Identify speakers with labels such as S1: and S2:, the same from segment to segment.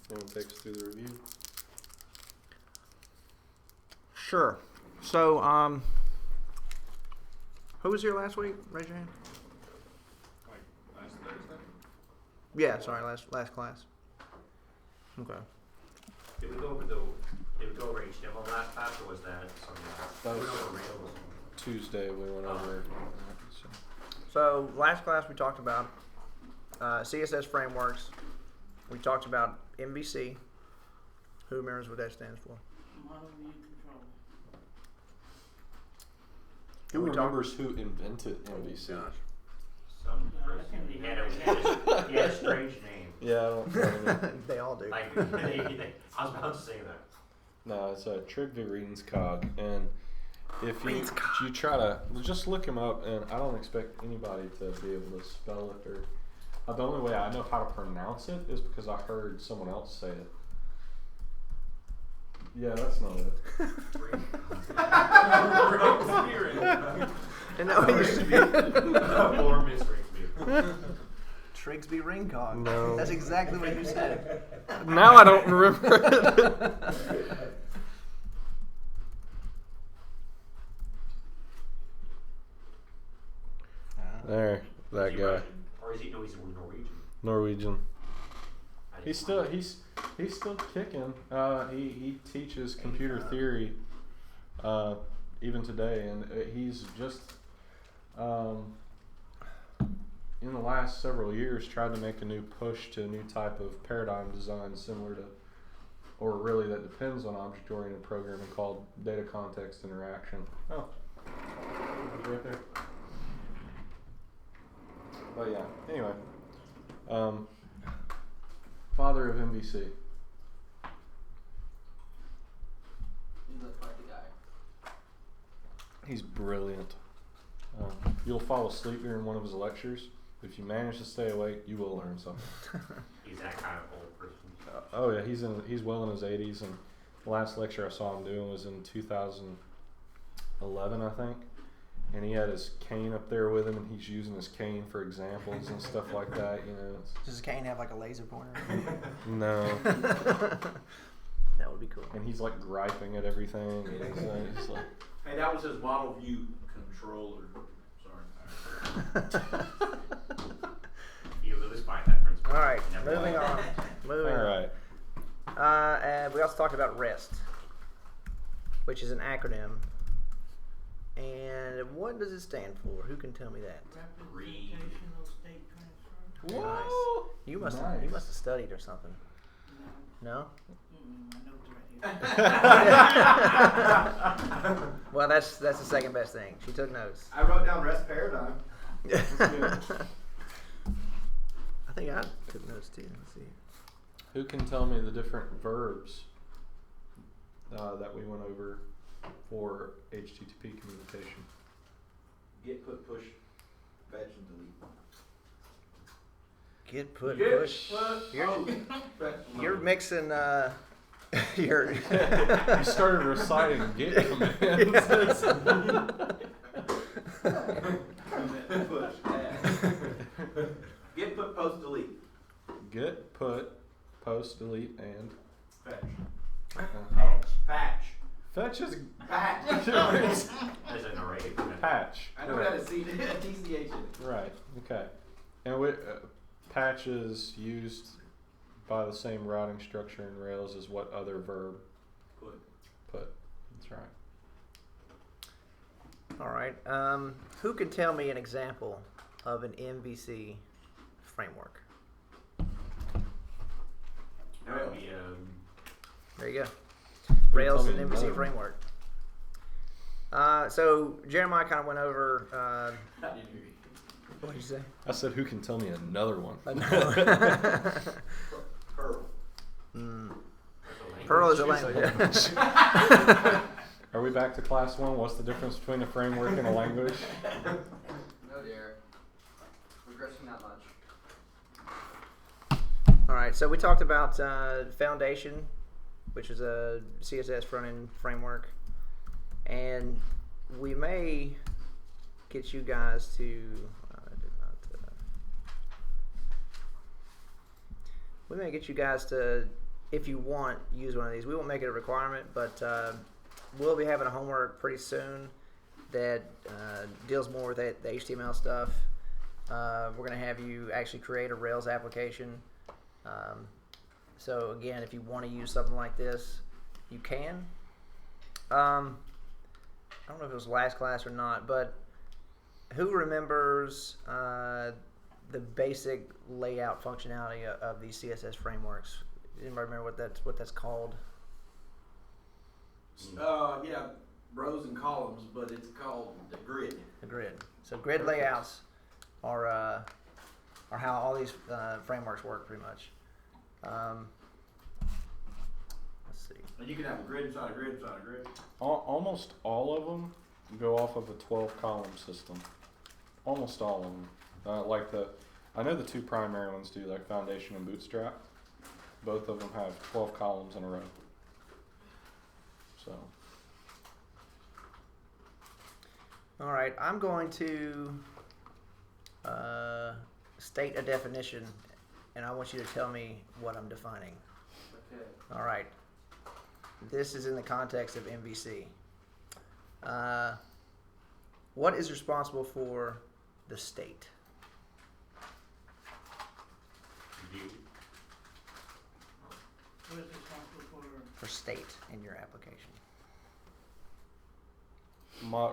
S1: You want to take us through the review?
S2: Sure. So, who was here last week? Raise your hand.
S3: Like last Thursday?
S2: Yeah, sorry, last class. Okay.
S4: Did we go over each demo last class, or was that something else?
S1: That was
S4: We went over Rails.
S1: Tuesday we went over.
S2: So last class we talked about CSS frameworks. We talked about MVC. Who remembers what that stands for?
S5: Model view control.
S1: Who remembers who invented MVC?
S2: Gosh.
S4: Some person. He had a strange name.
S1: Yeah, I don't
S2: They all do.
S4: Like, I was about to say that.
S1: No, it's a Trygve Reinskog, and if you try to just look him up, and I don't expect anybody to be able to spell it, or the only way I know how to pronounce it is because I heard someone else say it. Yeah, that's not it.
S2: And that what you said?
S4: Or Miss Rigsby.
S2: Trigsby Ringcog.
S1: No.
S2: That's exactly what you said.
S1: Now I don't remember it. There, that guy.
S4: Russian? Or is he? No, he's Norwegian.
S1: Norwegian.
S4: I didn't
S1: He's still
S4: find it.
S1: he's still kicking. He teaches computer theory even today, and he's just in the last several years tried to make a new push to a new type of paradigm design similar to, or really that depends on object-oriented programming called data context interaction. Oh, it's right there. But yeah, anyway, father of MVC.
S5: He looks like the guy.
S1: He's brilliant. You'll fall asleep during one of his lectures. If you manage to stay awake, you will learn something.
S4: He's that kind of old person.
S1: Oh yeah, he's well in his 80s, and the last lecture I saw him doing was in 2011, I think. And he had his cane up there with him, and he's using his cane for examples and stuff like that. You know.
S2: Does Kane have like a laser pointer?
S1: No.
S2: That would be cool.
S1: And he's like griping at everything. And he's like,
S3: Hey, that was his model view controller. Sorry.
S4: You lose by that principle.
S2: All right,
S4: Never
S2: moving
S4: mind.
S2: on. Moving
S1: all
S2: on.
S1: right.
S2: And we also talked about REST, which is an acronym. And what does it stand for? Who can tell me that?
S5: Representational state transfer.
S2: Whoa! Nice. You must
S1: Nice.
S2: have studied or something. No?
S5: My notes right here.
S2: Well, that's the second best thing. She took notes.
S3: I wrote down REST paradigm.
S2: I think I took notes too. Let's see.
S1: Who can tell me the different verbs that we went over for HTTP communication?
S3: Get, put, push, fetch, and delete.
S2: Get, put,
S3: Get,
S2: push.
S3: put, fetch,
S2: You're
S3: load.
S2: mixing. You're.
S1: You started reciting Git commands.
S3: Push, add. Get, put, post, delete.
S1: Get, put, post, delete, and
S3: Fetch.
S4: Patch.
S3: Patch.
S1: fetch is
S3: Patch.
S4: There's an array.
S1: patch.
S3: I know that is TCH in it.
S1: Right. Okay. And patch is used by the same routing structure in Rails as what other verb?
S3: Put.
S1: Put. That's right.
S2: All right. Who can tell me an example of an MVC framework?
S4: That would be
S2: There you go.
S1: Can you
S2: Rails
S1: tell
S2: and
S1: me
S2: MVC
S1: another?
S2: framework. So Jeremiah kind of went over.
S3: I didn't hear you.
S2: What did you say?
S1: I said, who can tell me another one?
S3: Pearl.
S2: Perl is a language.
S1: Are we back to class 1? What's the difference between a framework and a language?
S6: No, dear. Regressing that much.
S2: All right. So we talked about Foundation, which is a CSS front-end framework, and we may get you guys to. We may get you guys to if you want, use one of these. We won't make it a requirement, but we'll be having a homework pretty soon that deals more with the HTML stuff. We're going to have you actually create a Rails application. So again, if you want to use something like this, you can. I don't know if it was last class or not, but who remembers the basic layout functionality of these CSS frameworks? Anybody remember what that's called?
S3: Yeah, rows and columns, but it's called the grid.
S2: The grid. So grid layouts are how all these frameworks work, pretty much. Let's see.
S3: And you can have a grid inside a grid inside a grid.
S1: Almost all of them go off of a 12-column system. Almost all of them. I know the two primary ones do, like Foundation and Bootstrap. Both of them have 12 columns in a row. So.
S2: All right, I'm going to state a definition, and I want you to tell me what I'm defining.
S6: Okay.
S2: All right. This is in the context of MVC. What is responsible for the state?
S4: View.
S5: What is responsible
S2: For state in your application.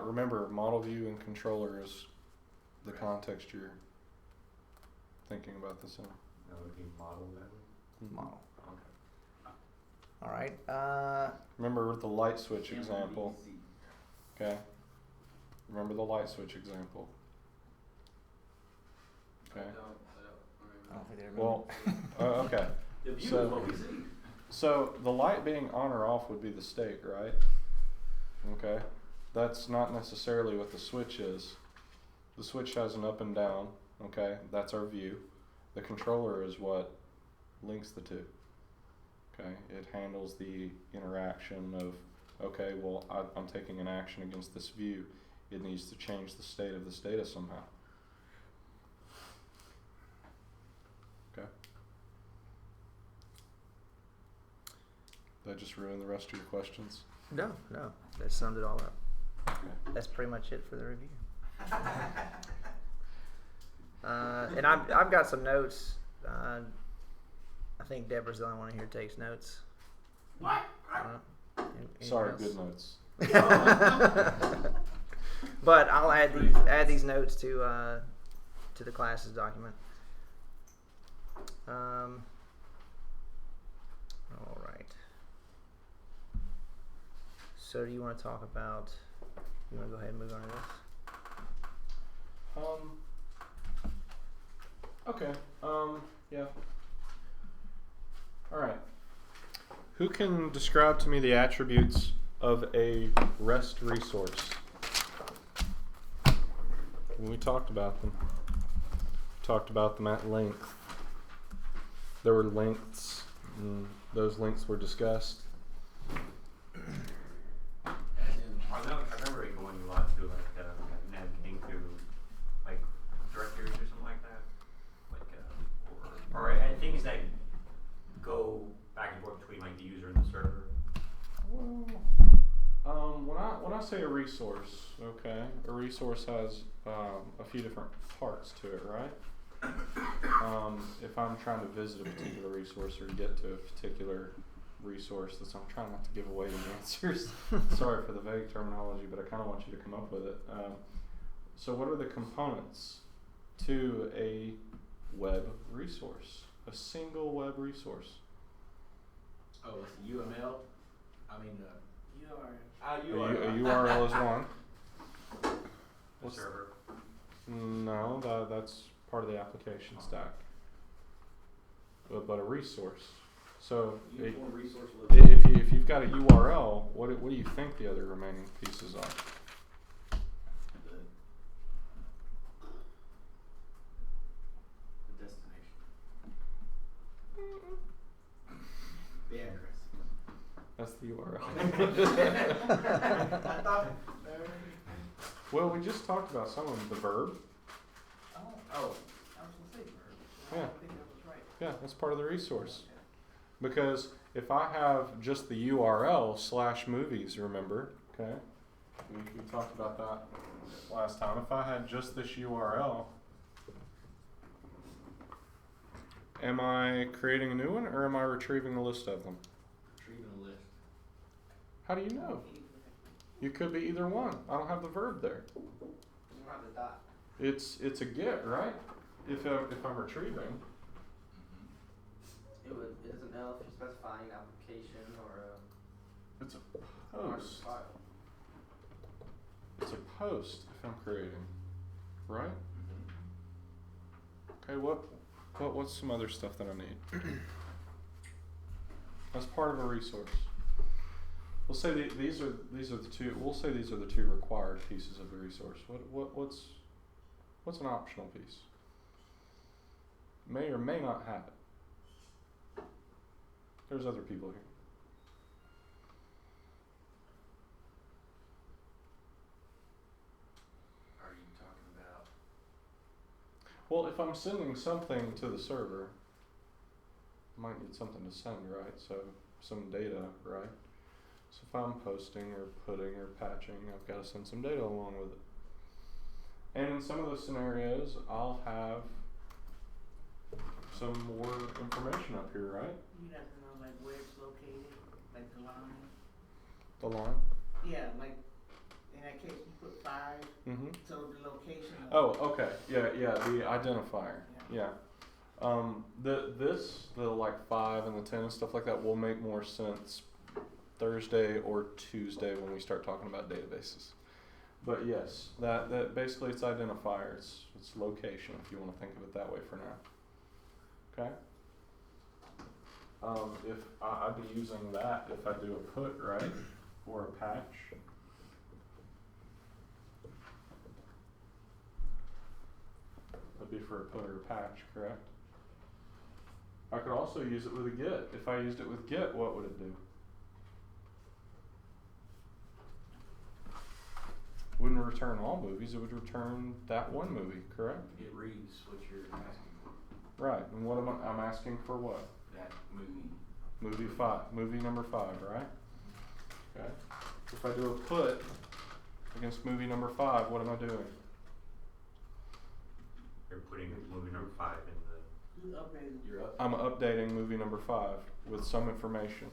S1: Remember, model view and controller is the context you're thinking about this in.
S4: That would be model then.
S2: Model.
S4: Okay.
S2: All right.
S1: Remember with the light switch example. Okay. Remember the light switch example. Okay.
S6: I don't
S2: I don't think they
S1: Well, okay.
S3: The view
S1: So-
S3: is what we see.
S1: So the light being on or off would be the state, right? Okay. That's not necessarily what the switch is. The switch has an up and down. Okay. That's our view. The controller is what links the two. Okay. It handles the interaction of, okay, well, I'm taking an action against this view. It needs to change the state of this data somehow. Okay. Did I just ruin the rest of your questions?
S2: No. That summed it all up.
S1: Okay.
S2: That's pretty much it for the review. And I've got some notes. I think Deborah's the only one here who takes notes.
S3: What?
S2: Anyone
S1: Sorry,
S2: else?
S1: good notes.
S2: But I'll add these notes to the classes document. All right. So do you want to talk about? You want to go ahead and move on to this?
S1: Okay. Yeah. All right. Who can describe to me the attributes of a REST resource? We talked about them. Talked about them at length. There were lengths, and those lengths were discussed.
S4: I remember it going a lot through navigating through like directories or something like that, or things that go back and forth between like the user and the server.
S1: Well, when I say a resource, okay, a resource has a few different parts to it, right? If I'm trying to visit a particular resource or get to a particular resource, I'm trying not to give away the answers. Sorry for the vague terminology, but I kind of want you to come up with it. So what are the components to a web resource? A single web resource.
S3: Oh, it's UML. I mean,
S1: A URL is one.
S4: The
S1: What's-
S4: server.
S1: No, that's part of the application stack. But a resource. So
S3: uniform resource list.
S1: if you've got a URL, what do you think the other remaining pieces are?
S3: The destination. The address.
S1: That's the URL.
S3: I thought.
S1: Well, we just talked about some of them. The verb.
S3: Oh.
S5: I was gonna say verb.
S1: Yeah.
S5: I think that was right.
S1: Yeah, that's part of the resource. Because if I have just the URL / movies, remember, okay? We talked about that last time. If I had just this URL, am I creating a new one or am I retrieving a list of them?
S3: Retrieving a list.
S1: How do you know? You could be either one. I don't have the verb there.
S6: You don't have the dot.
S1: It's a get, right? If I'm retrieving.
S6: It doesn't know if you're specifying an application or
S1: It's a
S6: a larger
S1: post.
S6: file.
S1: It's a post if I'm creating, right? Okay, what's some other stuff that I need? As part of a resource. We'll say these are the two. We'll say these are the two required pieces of the resource. What's an optional piece? May or may not have it. There's other people here.
S3: Are you talking about?
S1: Well, if I'm sending something to the server, I might need something to send, right? So some data, right? So if I'm posting or putting or patching, I've got to send some data along with it. And in some of those scenarios, I'll have some more information up here, right?
S5: You'd have to know like where it's located, like the line.
S1: The line.
S5: Yeah, like in that case you put 5,
S1: Mm-hmm.
S5: so the location of
S1: Oh, okay. Yeah, the identifier. Yeah. The like 5 and the 10 and stuff like that will make more sense Thursday or Tuesday when we start talking about databases. But yes, that basically it's identifier. It's location if you want to think of it that way for now. Okay. If I'd be using that if I do a put, right, or a patch. That'd be for a put or a patch, correct? I could also use it with a get. If I used it with get, what would it do? Wouldn't return all movies, it would return that one movie, correct?
S3: It reads what you're asking for.
S1: Right, and what I'm asking for what?
S3: That movie.
S1: Movie number 5, right? Okay. If I do a put against movie number 5, what am I doing?
S4: You're putting movie number 5 in the.
S5: you upgrade.
S3: You're up.
S1: I'm updating movie number 5 with some information.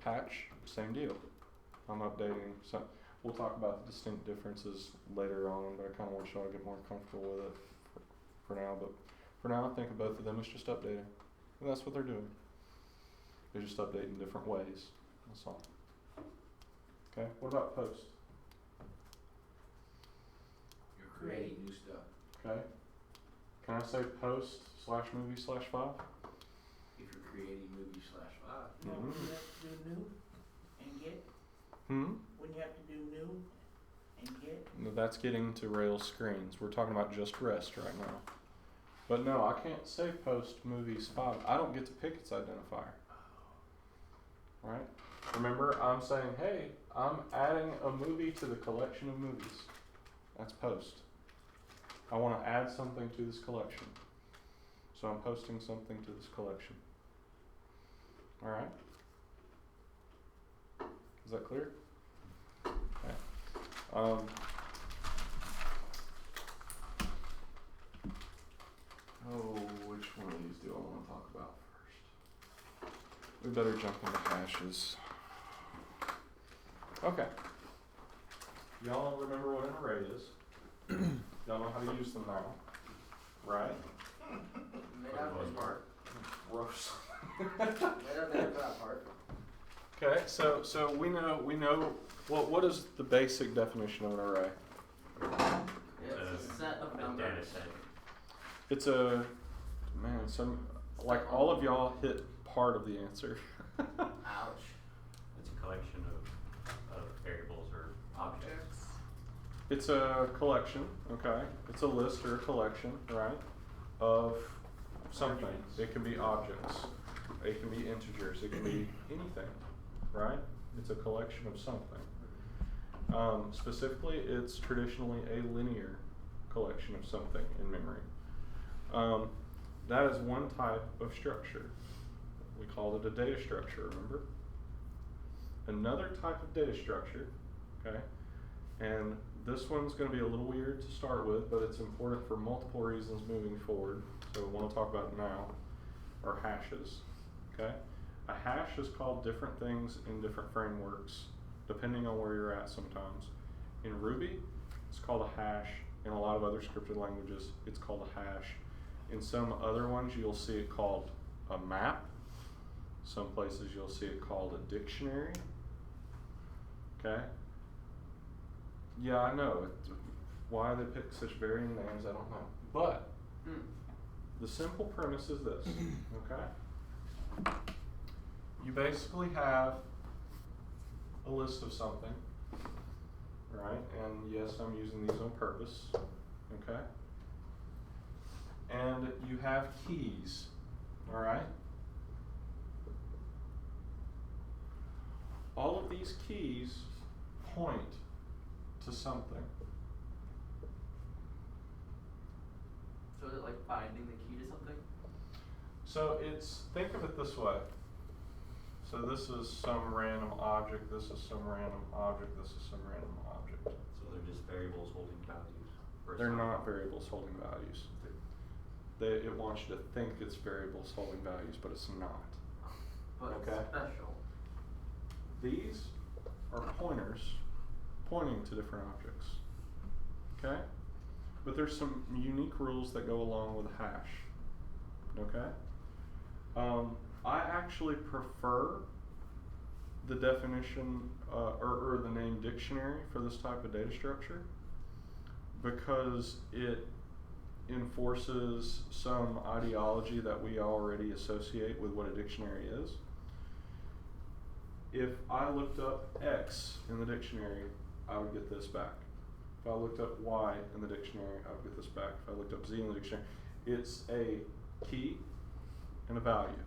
S1: Patch, same deal. I'm updating some. We'll talk about the distinct differences later on, but I kind of want y'all to get more comfortable with it for now. But for now, I think of both of them as just updating. And that's what they're doing. They're just updating different ways. That's all. Okay, what about post?
S3: You're creating new stuff.
S1: Okay. Can I say post /movie /5?
S3: If you're creating movie /5.
S5: No,
S1: Mhm.
S5: you have to do new and get.
S1: Hmm?
S5: When you have to do new and get.
S1: No, that's getting to Rails screens. We're talking about just REST right now. But no, I can't say post movies 5. I don't get to pick its identifier. Right? Remember, I'm saying, hey, I'm adding a movie to the collection of movies. That's post. I want to add something to this collection. So I'm posting something to this collection. Alright? Is that clear? Okay. Which one of these do I want to talk about first? We better jump into hashes. Okay. Y'all remember what an array is? Y'all know how to use them now, right?
S6: May
S4: For the
S6: not
S4: most
S6: be
S4: part.
S1: Gross.
S6: May not be for that part.
S1: Okay, so we know what is the basic definition of an array?
S6: It's a set of
S4: A
S6: numbers.
S4: data set.
S1: It's a like all of y'all hit part of the answer.
S6: Ouch.
S4: It's a collection of variables or objects.
S1: It's a collection, okay? It's a list or a collection, right? Of something. It can be objects. It can be integers. It can be anything, right? It's a collection of something. Specifically, it's traditionally a linear collection of something in memory. That is one type of structure. We called it a data structure, remember? Another type of data structure, okay? And this one's going to be a little weird to start with, but it's important for multiple reasons moving forward. So we want to talk about it now, are hashes, okay? A hash is called different things in different frameworks, depending on where you're at sometimes. In Ruby, it's called a hash. In a lot of other scripted languages, it's called a hash. In some other ones, you'll see it called a map. Some places you'll see it called a dictionary. Okay? Yeah, I know. Why they pick such varying names, I don't know. But the simple premise is this, okay? You basically have a list of something, right? And yes, I'm using these on purpose, okay? And you have keys, all right? All of these keys point to something.
S6: So is it like finding the key to something?
S1: So think of it this way. So this is some random object, this is some random object, this is some random object.
S4: So they're just variables holding values.
S1: They're not variables holding values. It wants you to think it's variables holding values, but it's not.
S6: But
S1: Okay.
S6: it's special.
S1: These are pointers pointing to different objects. Okay? But there's some unique rules that go along with a hash. Okay? I actually prefer the definition or the name dictionary for this type of data structure because it enforces some ideology that we already associate with what a dictionary is. If I looked up X in the dictionary, I would get this back. If I looked up Y in the dictionary, I would get this back. If I looked up Z in the dictionary, it's a key and a value.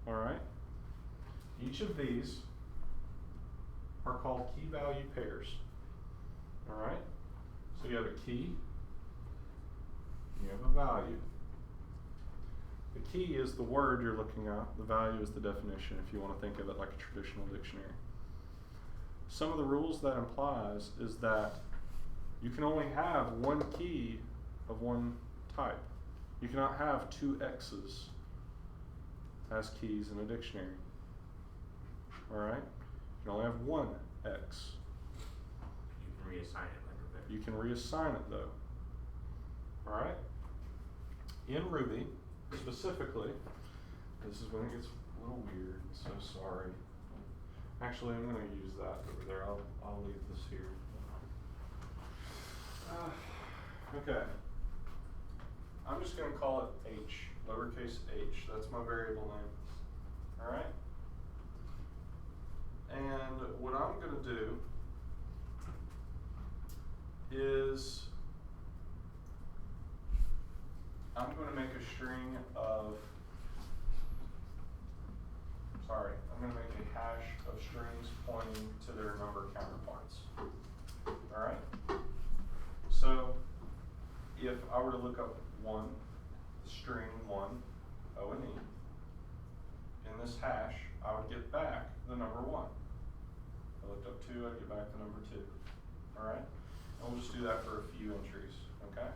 S1: All right? Each of these are called key value pairs. All right? So you have a key, you have a value. The key is the word you're looking at, the value is the definition, if you want to think of it like a traditional dictionary. Some of the rules that implies is that you can only have one key of one type. You cannot have two X's as keys in a dictionary. Alright? You can only have one X.
S4: You can reassign it like a vector.
S1: You can reassign it though. Alright? In Ruby, specifically, this is when it gets a little weird, so sorry. Actually, I'm going to use that over there. I'll leave this here. Okay. I'm just going to call it H, lowercase h. That's my variable name. Alright? And what I'm going to do is I'm going to make a string of, I'm going to make a hash of strings pointing to their number counterparts. Alright? So, if I were to look up string 1, O and E, in this hash, I would get back the number 1. I looked up 2, I'd get back the number 2. Alright? And we'll just do that for a few entries, okay?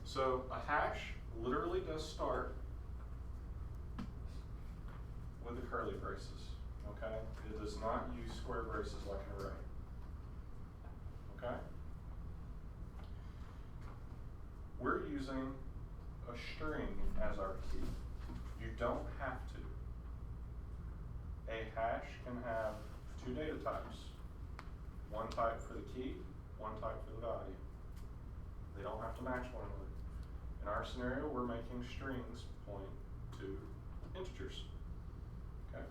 S1: So a hash literally does start with the curly braces, okay? It does not use square braces like an array, okay? We're using a string as our key. You don't have to. A hash can have two data types. One type for the key, one type for the value. They don't have to match one another. In our scenario, we're making strings point to integers. Okay?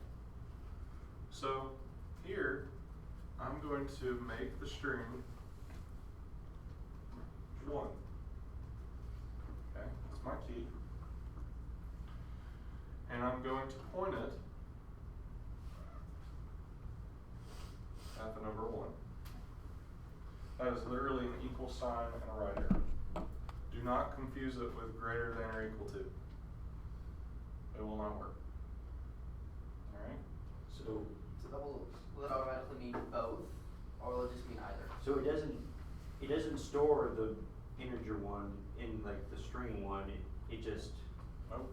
S1: So here, I'm going to make the string 1. Okay? That's my key. And I'm going to point it at the number 1. That is literally an equal sign and a right arrow. Do not confuse it with greater than or equal to. It will not work. Alright?
S3: So,
S6: So will it automatically mean both, or will it just mean either?
S3: so it doesn't store the integer one in like the string one, it just
S1: Nope.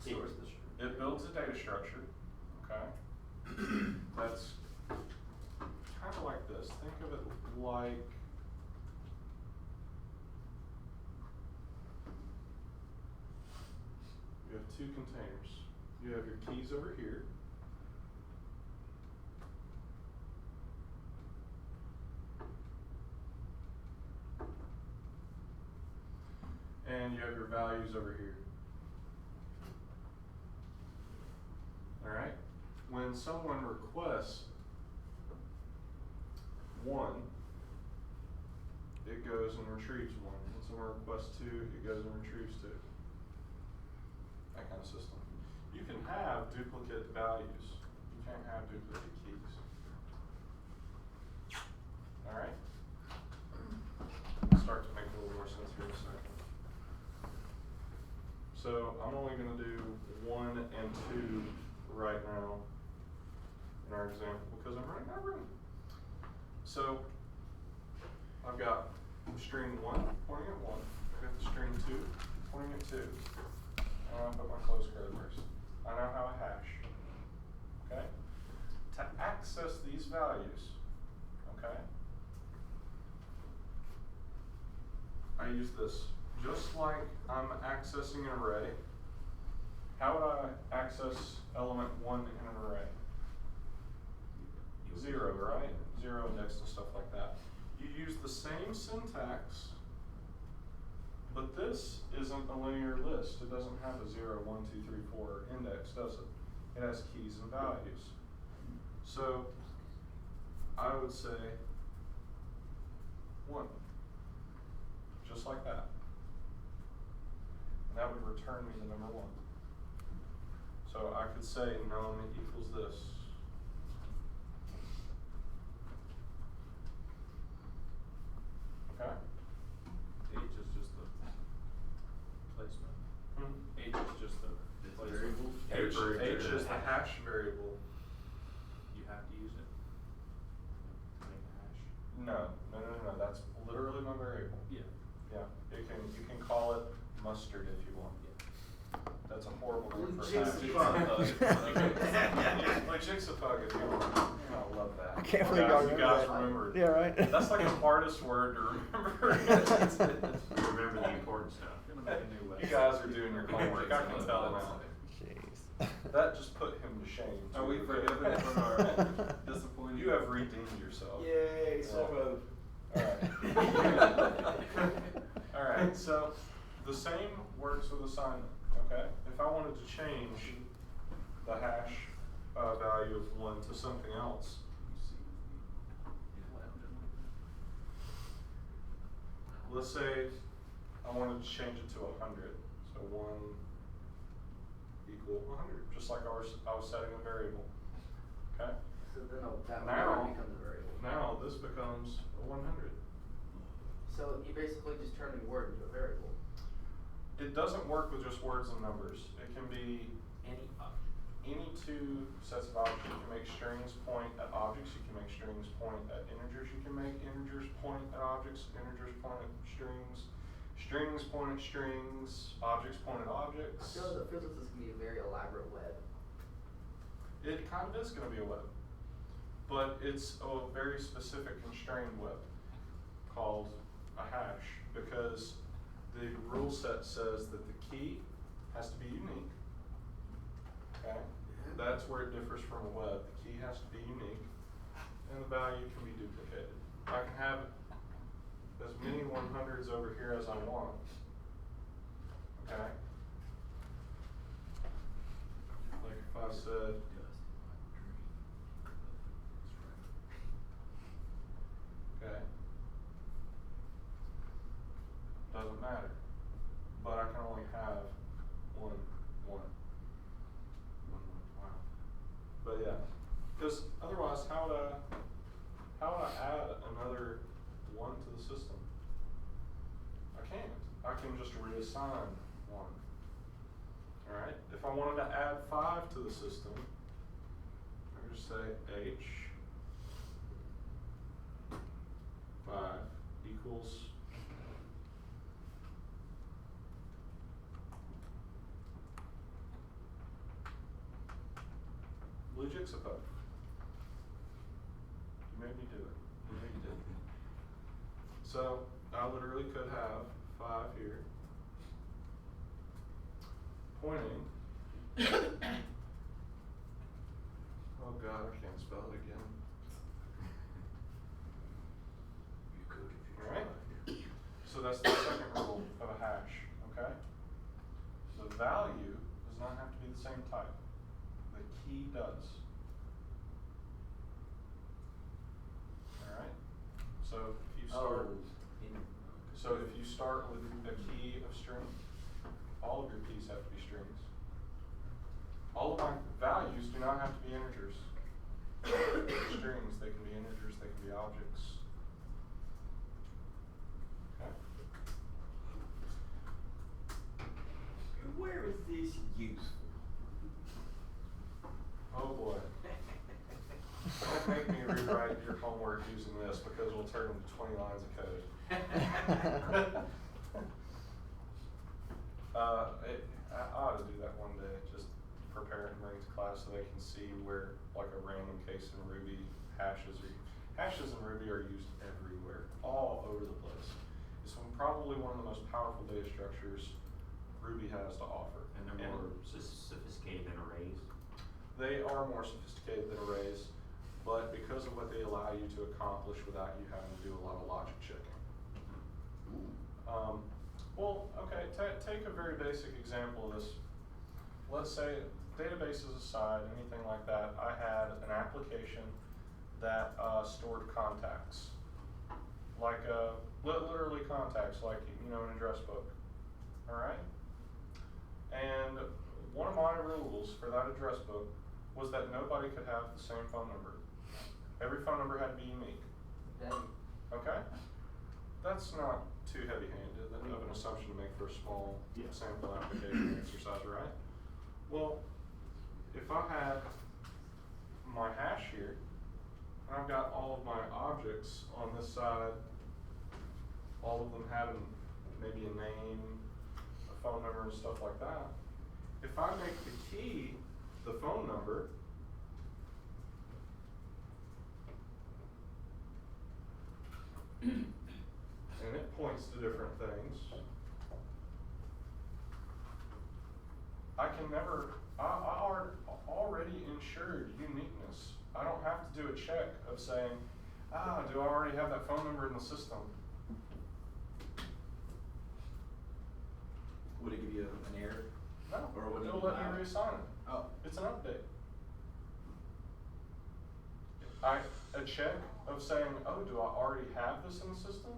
S3: stores the string.
S1: It builds a data structure, okay? That's kind of like this. Think of it like you have two containers. You have your keys over here. And you have your values over here. Alright? When someone requests 1, it goes and retrieves 1. When someone requests 2, it goes and retrieves 2. That kind of system. You can have duplicate values. You can't have duplicate keys. Alright? It'll start to make a little more sense here in a second. So I'm only going to do 1 and 2 right now in our example because I'm running out of room. So I've got the string 1 pointing at 1. I've got the string 2 pointing at 2. And I'll put my close curly. I now have a hash. Okay? To access these values, okay, I use this. Just like I'm accessing an array, how would I access element 1 in an array? 0, right? 0 index and stuff like that. You use the same syntax, but this isn't a linear list. It doesn't have a 0, 1, 2, 3, 4 index, does it? It has keys and values. So I would say 1, just like that. And that would return me the number 1. So I could say num equals this. Okay?
S7: H is just the placement. H is just the
S4: Variable.
S1: H is the hash variable.
S7: You have to use it to make a hash.
S1: No. That's literally my variable.
S7: Yeah.
S1: Yeah. You can call it mustard if you want. That's a horrible name for a hash. Like Jigsaw if you want. I love that.
S2: I can't believe y'all
S1: You
S2: remember
S1: guys
S2: that.
S1: remember.
S2: Yeah, right.
S1: That's like the hardest word to remember.
S7: Remember the important stuff. Gonna make a new
S1: You guys are doing your homework. I can tell now.
S2: Jeez.
S1: That just put him to shame.
S7: Are we
S1: too.
S7: forgiven for our disappointing?
S1: You have redeemed yourself.
S3: Yay,
S1: so Alright, so the same works with assignment, okay? If I wanted to change the hash value of 1 to something else, let's say I wanted to change it to 100. So 1 equal 100, just like I was setting a variable, okay?
S6: So then that
S1: Now-
S6: word becomes a variable.
S1: Now this becomes a 100.
S6: So you basically just turn the word into a variable.
S1: It doesn't work with just words and numbers. It can be any two sets of objects. You can make strings point at objects. You can make strings point at integers. You can make integers point at objects. Integers point at strings. Strings point at strings. Objects point at objects.
S6: I feel like this is going to be a very elaborate web.
S1: It kind of is going to be a web, but it's a very specific constrained web called a hash because the rule set says that the key has to be unique. Okay? That's where it differs from a web. The key has to be unique and the value can be duplicated. I can have as many 100s over here as I want. Okay? Like if I said okay. Doesn't matter. But I can only have 1, 1. Wow. But yeah. Because otherwise how would I add another 1 to the system? I can't. I can just reassign 1. Alright, if I wanted to add 5 to the system, I could just say H 5 equals blue juxtapose. You made me do it. You made me do it. So I literally could have 5 here, pointing. Oh God, I can't spell it again.
S4: You could if you
S1: Alright.
S4: tried.
S1: So that's the second rule of a hash, okay? The value does not have to be the same type. The key does. Alright? So if you start if you start with a key of string, all of your keys have to be strings. All of my values do not have to be integers. Strings, they can be integers, they can be objects. Okay.
S4: Where is this useful?
S1: Oh boy. Don't make me rewrite your homework using this because we'll turn into 20 lines of code. I ought to do that one day, just prepare and bring to class so they can see where, like a random case in Ruby, hashes in Ruby are used everywhere, all over the place. It's probably one of the most powerful data structures Ruby has to offer.
S4: And they're more sophisticated than arrays.
S1: They are more sophisticated than arrays, but because of what they allow you to accomplish without you having to do a lot of logic checking. Well, okay, take a very basic example of this. Let's say, databases aside, anything like that, I had an application that stored contacts. Like, literally contacts, like, you know, an address book. Alright? And one of my rules for that address book was that nobody could have the same phone number. Every phone number had to be unique. Okay? That's not too heavy-handed of an assumption to make for a small sample application exercise, right? Well, if I had my hash here, and I've got all of my objects on this side, all of them having maybe a name, a phone number, and stuff like that, if I make the key the phone number, and it points to different things, I can never, I already ensured uniqueness. I don't have to do a check of saying, do I already have that phone number in the system?
S8: Would it give you an error?
S1: No,
S8: Or would
S1: it'll
S8: it
S1: let
S8: allow
S1: me
S8: it?
S1: reassign it.
S8: Oh.
S1: It's an update. A check of saying, oh, do I already have this in the system?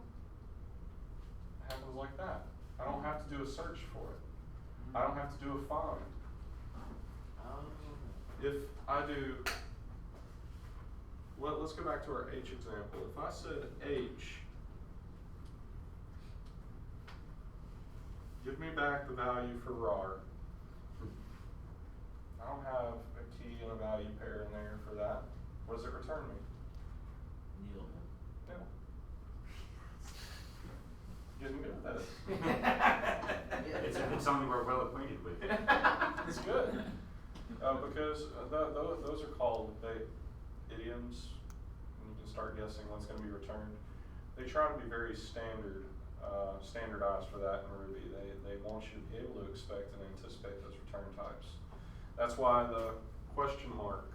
S1: It happens like that. I don't have to do a search for it. I don't have to do a find. If I do, let's go back to our H example. If I said H, give me back the value for RAR. I don't have a key and a value pair in there for that. What does it return me?
S8: Nil.
S1: Nil. Getting good at this.
S4: It's something we're well acquainted with.
S1: It's good. Because those are called idioms, and you can start guessing what's going to be returned. They try to be very standardized for that in Ruby. They want you to be able to expect and anticipate those return types. That's why the question mark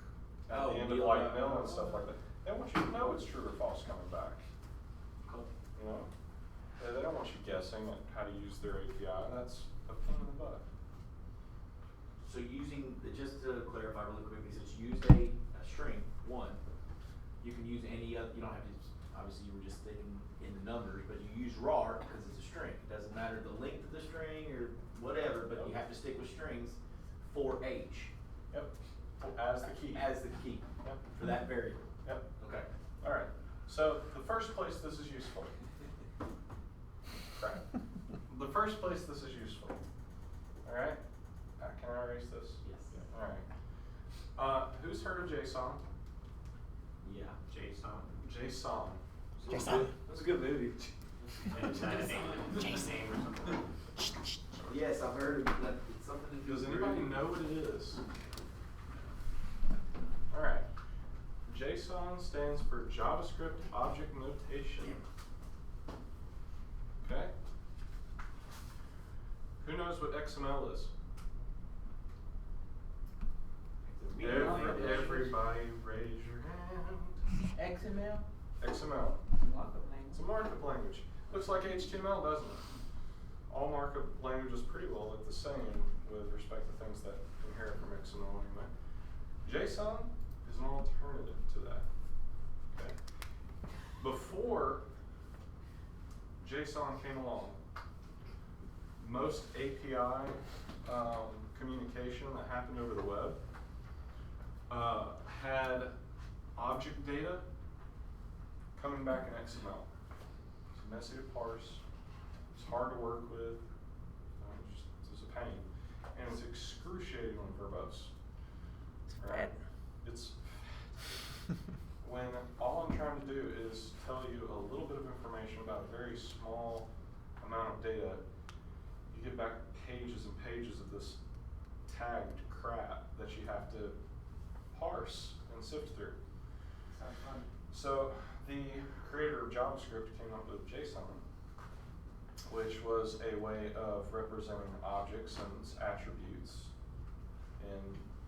S1: at the end of like nil and stuff like that. They want you to know it's true or false coming back.
S4: Cool.
S1: You know, they don't want you guessing at how to use their API. That's a pain in the butt.
S8: So just to clarify really quickly, since you used a string, one, you can use any other, you don't have to, obviously you were just thinking in the numbers, but you use RAR because it's a string. It doesn't matter the length of the string or whatever, but you have to stick with strings for H.
S1: Yep. As the key.
S8: As the key.
S1: Yep.
S8: For that variable.
S1: Yep.
S8: Okay.
S1: All right. So the first place this is useful. Right. The first place this is useful. All right. Can erase this?
S8: Yes.
S1: All right. Who's heard of JSON?
S8: Yeah.
S4: JSON.
S1: JSON.
S2: Jason.
S8: That's a good movie.
S4: Is that a name or something?
S8: Yes, I've heard of that. It's something to do
S1: Does
S8: with
S1: anybody
S8: movie.
S1: know what it is? All right. JSON stands for JavaScript Object Notation. Okay. Who knows what XML is? Everybody raise your hand.
S5: XML?
S1: XML.
S5: Markup
S1: It's a
S5: language.
S1: markup language. Looks like HTML, doesn't it? All markup languages pretty well look the same with respect to things that inherit from XML anyway. JSON is an alternative to that. Okay. Before JSON came along, most API communication that happened over the web had object data coming back in XML. It's messy to parse. It's hard to work with. It's a pain, and it's excruciatingly verbose.
S2: It's
S1: Right?
S2: bad.
S1: It's when all I'm trying to do is tell you a little bit of information about a very small amount of data. You get back pages and pages of this tagged crap that you have to parse and sift through.
S5: Sounds fun.
S1: So the creator of JavaScript came up with JSON, which was a way of representing objects and its attributes in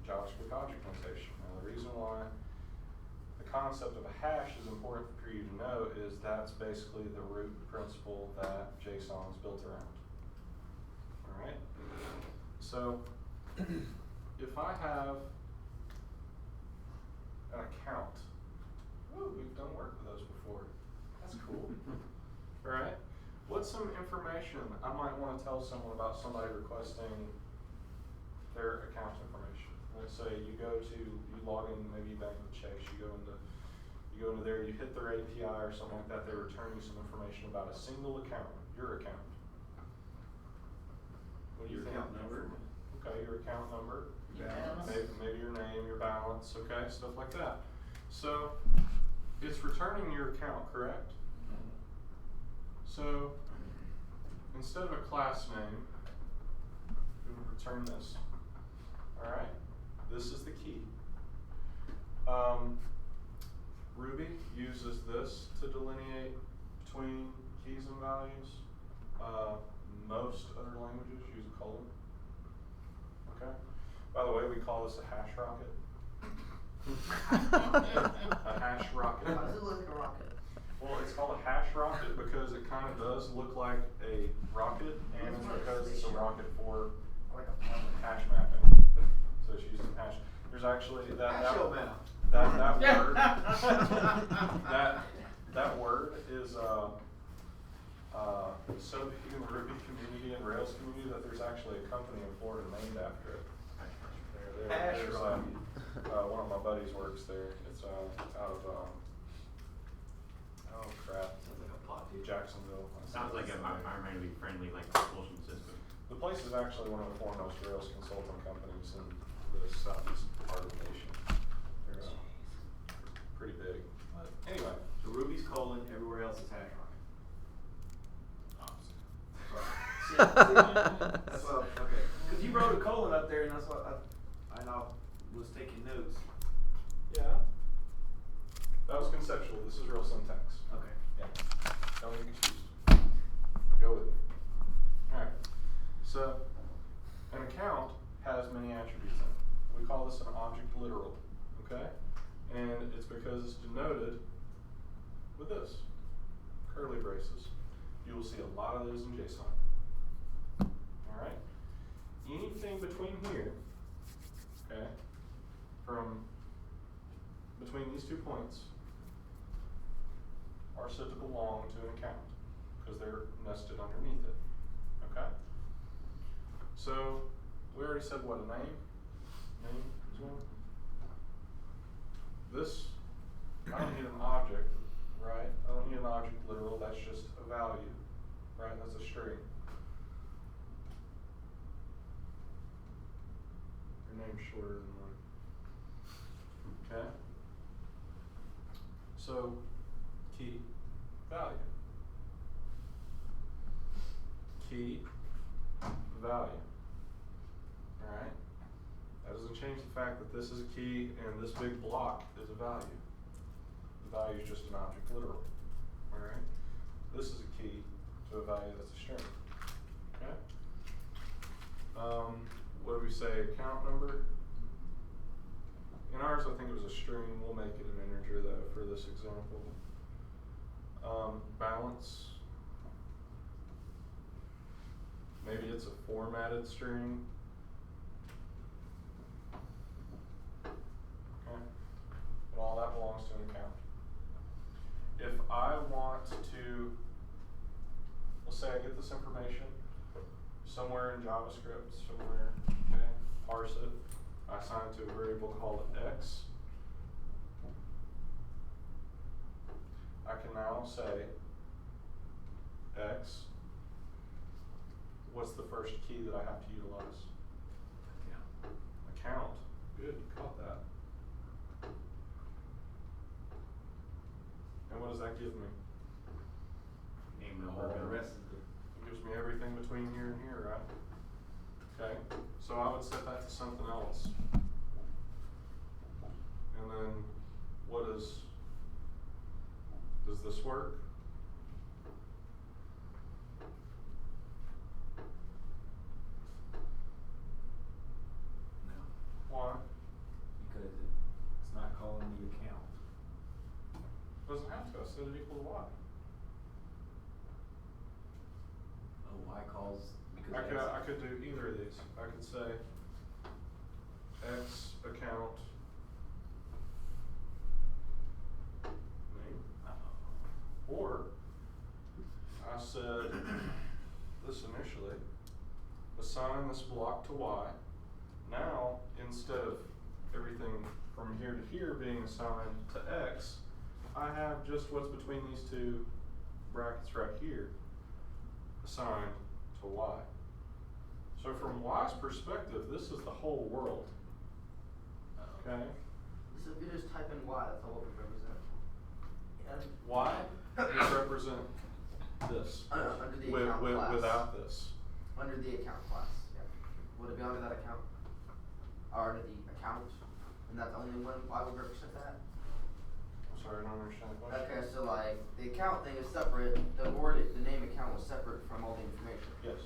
S1: JavaScript object notation. Now the reason why the concept of a hash is important for you to know is that's basically the root principle that JSON is built around. Alright? So if I have an account, ooh, we've done work with those before. That's cool. Alright? What's some information I might want to tell someone about somebody requesting their account information? Let's say you log in, maybe you bank with Chase, you go into there, you hit their API or something like that, they return you some information about a single account, your account. What do you
S8: Your
S1: think?
S8: account number.
S1: Okay, your account number.
S5: Balance.
S1: Maybe your name, your balance, okay, stuff like that. So it's returning your account, correct? So instead of a class name, we would return this. Alright? This is the key. Ruby uses this to delineate between keys and values. Most other languages use a colon. Okay? By the way, we call this a hash rocket. A hash rocket.
S6: Why does it look like a rocket?
S1: Well, it's called a hash rocket because it kind of does look like a rocket, and it's because it's a rocket for
S6: Like a plane.
S1: hash mapping. So it's using hash. There's actually that
S8: Show mouth.
S1: word that word is so big in the Ruby community and Rails community that there's actually a company in Florida named after it.
S8: Hash
S1: There's
S8: rocket.
S1: one of my buddies works there. It's out of oh crap,
S8: Sounds like a pot, dude.
S1: Jacksonville.
S4: Sounds like an environmentally friendly, like, propulsion system.
S1: The place is actually one of the foremost Rails consulting companies in the southeast part of the nation. They're pretty big. But anyway,
S8: So Ruby's colon, everywhere else is hash rocket. That's what, okay. Cause you wrote a colon up there and that's what I was taking notes.
S1: yeah, that was conceptual. This is real syntax.
S8: Okay.
S1: Yeah, don't get confused. Go with me. All right. So an account has many attributes in it. We call this an object literal. Okay, and it's because it's denoted with this curly braces. You will see a lot of those in JSON. All right. Anything between here, okay, from between these 2 points are said to belong to an account because they're nested underneath it. Okay. So we already said what a name is one. This, I don't need an object, right? I don't need an object literal. That's just a value, right? That's a string. name's shorter than mine. Okay? So, key value. Key value. Alright? That doesn't change the fact that this is a key and this big block is a value. The value is just an object literal. Alright? This is a key to a value that's a string. Okay? What do we say? Account number? In ours, I think it was a string. We'll make it an integer though for this example. Balance. Maybe it's a formatted string. Okay. And all that belongs to an account. If I want to, let's say I get this information somewhere in JavaScript, somewhere, okay, parse it. I assign it to a variable called x. I can now say x. What's the first key that I have to utilize? Account. Good, you caught that. And what does that give me?
S8: Name, number, and the rest of the.
S1: It gives me everything between here and here, right? Okay, so I would set that to something else. And then does this work?
S8: No,
S1: Why?
S8: because it's not calling the account.
S1: Doesn't have to, I set it equal to y.
S8: Oh, y calls because
S1: I could do either of these. I could say x account name, or I said this initially, assign this block to y. Now, instead of everything from here to here being assigned to x, I have just what's between these two brackets right here assigned to y. So from y's perspective, this is the whole world. Okay?
S6: So if you just type in y, that's all it would represent.
S1: Y would represent this
S6: Under the account class.
S1: without this.
S6: Under the account class, yeah. Would it be under that account? Or under the account? And that's only when y would represent that?
S1: I'm sorry, I don't understand the question.
S6: Okay, so like the account thing is separate. The name account was separate from all the information.
S1: Yes.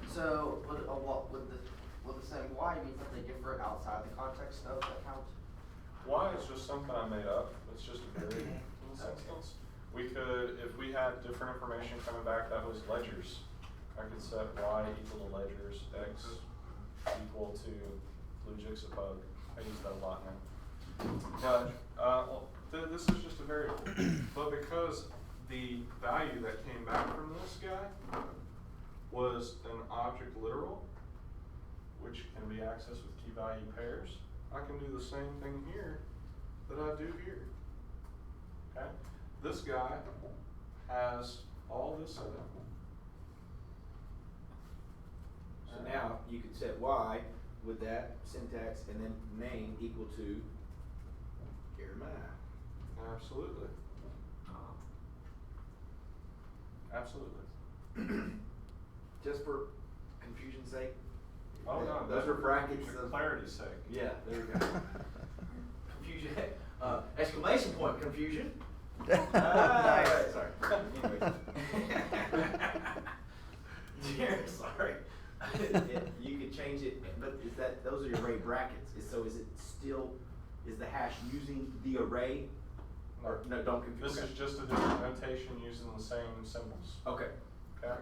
S6: So would the same y mean something different outside the context of the account?
S1: Y is just something I made up. It's just a variable in this instance. We could, if we had different information coming back that was ledgers, I could set y equal to ledgers, x equal to blue jigsaw. I use that a lot now. But this is just a variable. But because the value that came back from this guy was an object literal, which can be accessed with key value pairs, I can do the same thing here that I do here. Okay? This guy has all this in it.
S8: So now you could set y with that syntax and then name equal to Jeremiah.
S1: Absolutely. Absolutely.
S8: Just for confusion's sake.
S1: Oh no,
S8: Those are brackets
S1: for
S8: of
S1: clarity's sake.
S8: Yeah, there we go. Confusion. Exclamation point confusion.
S2: Nice.
S8: Sorry. Anyways. Sorry. You could change it, but those are your array brackets. So is the hash using the array? Or no, don't confuse.
S1: This is just a different notation using the same symbols.
S8: Okay.
S1: Okay?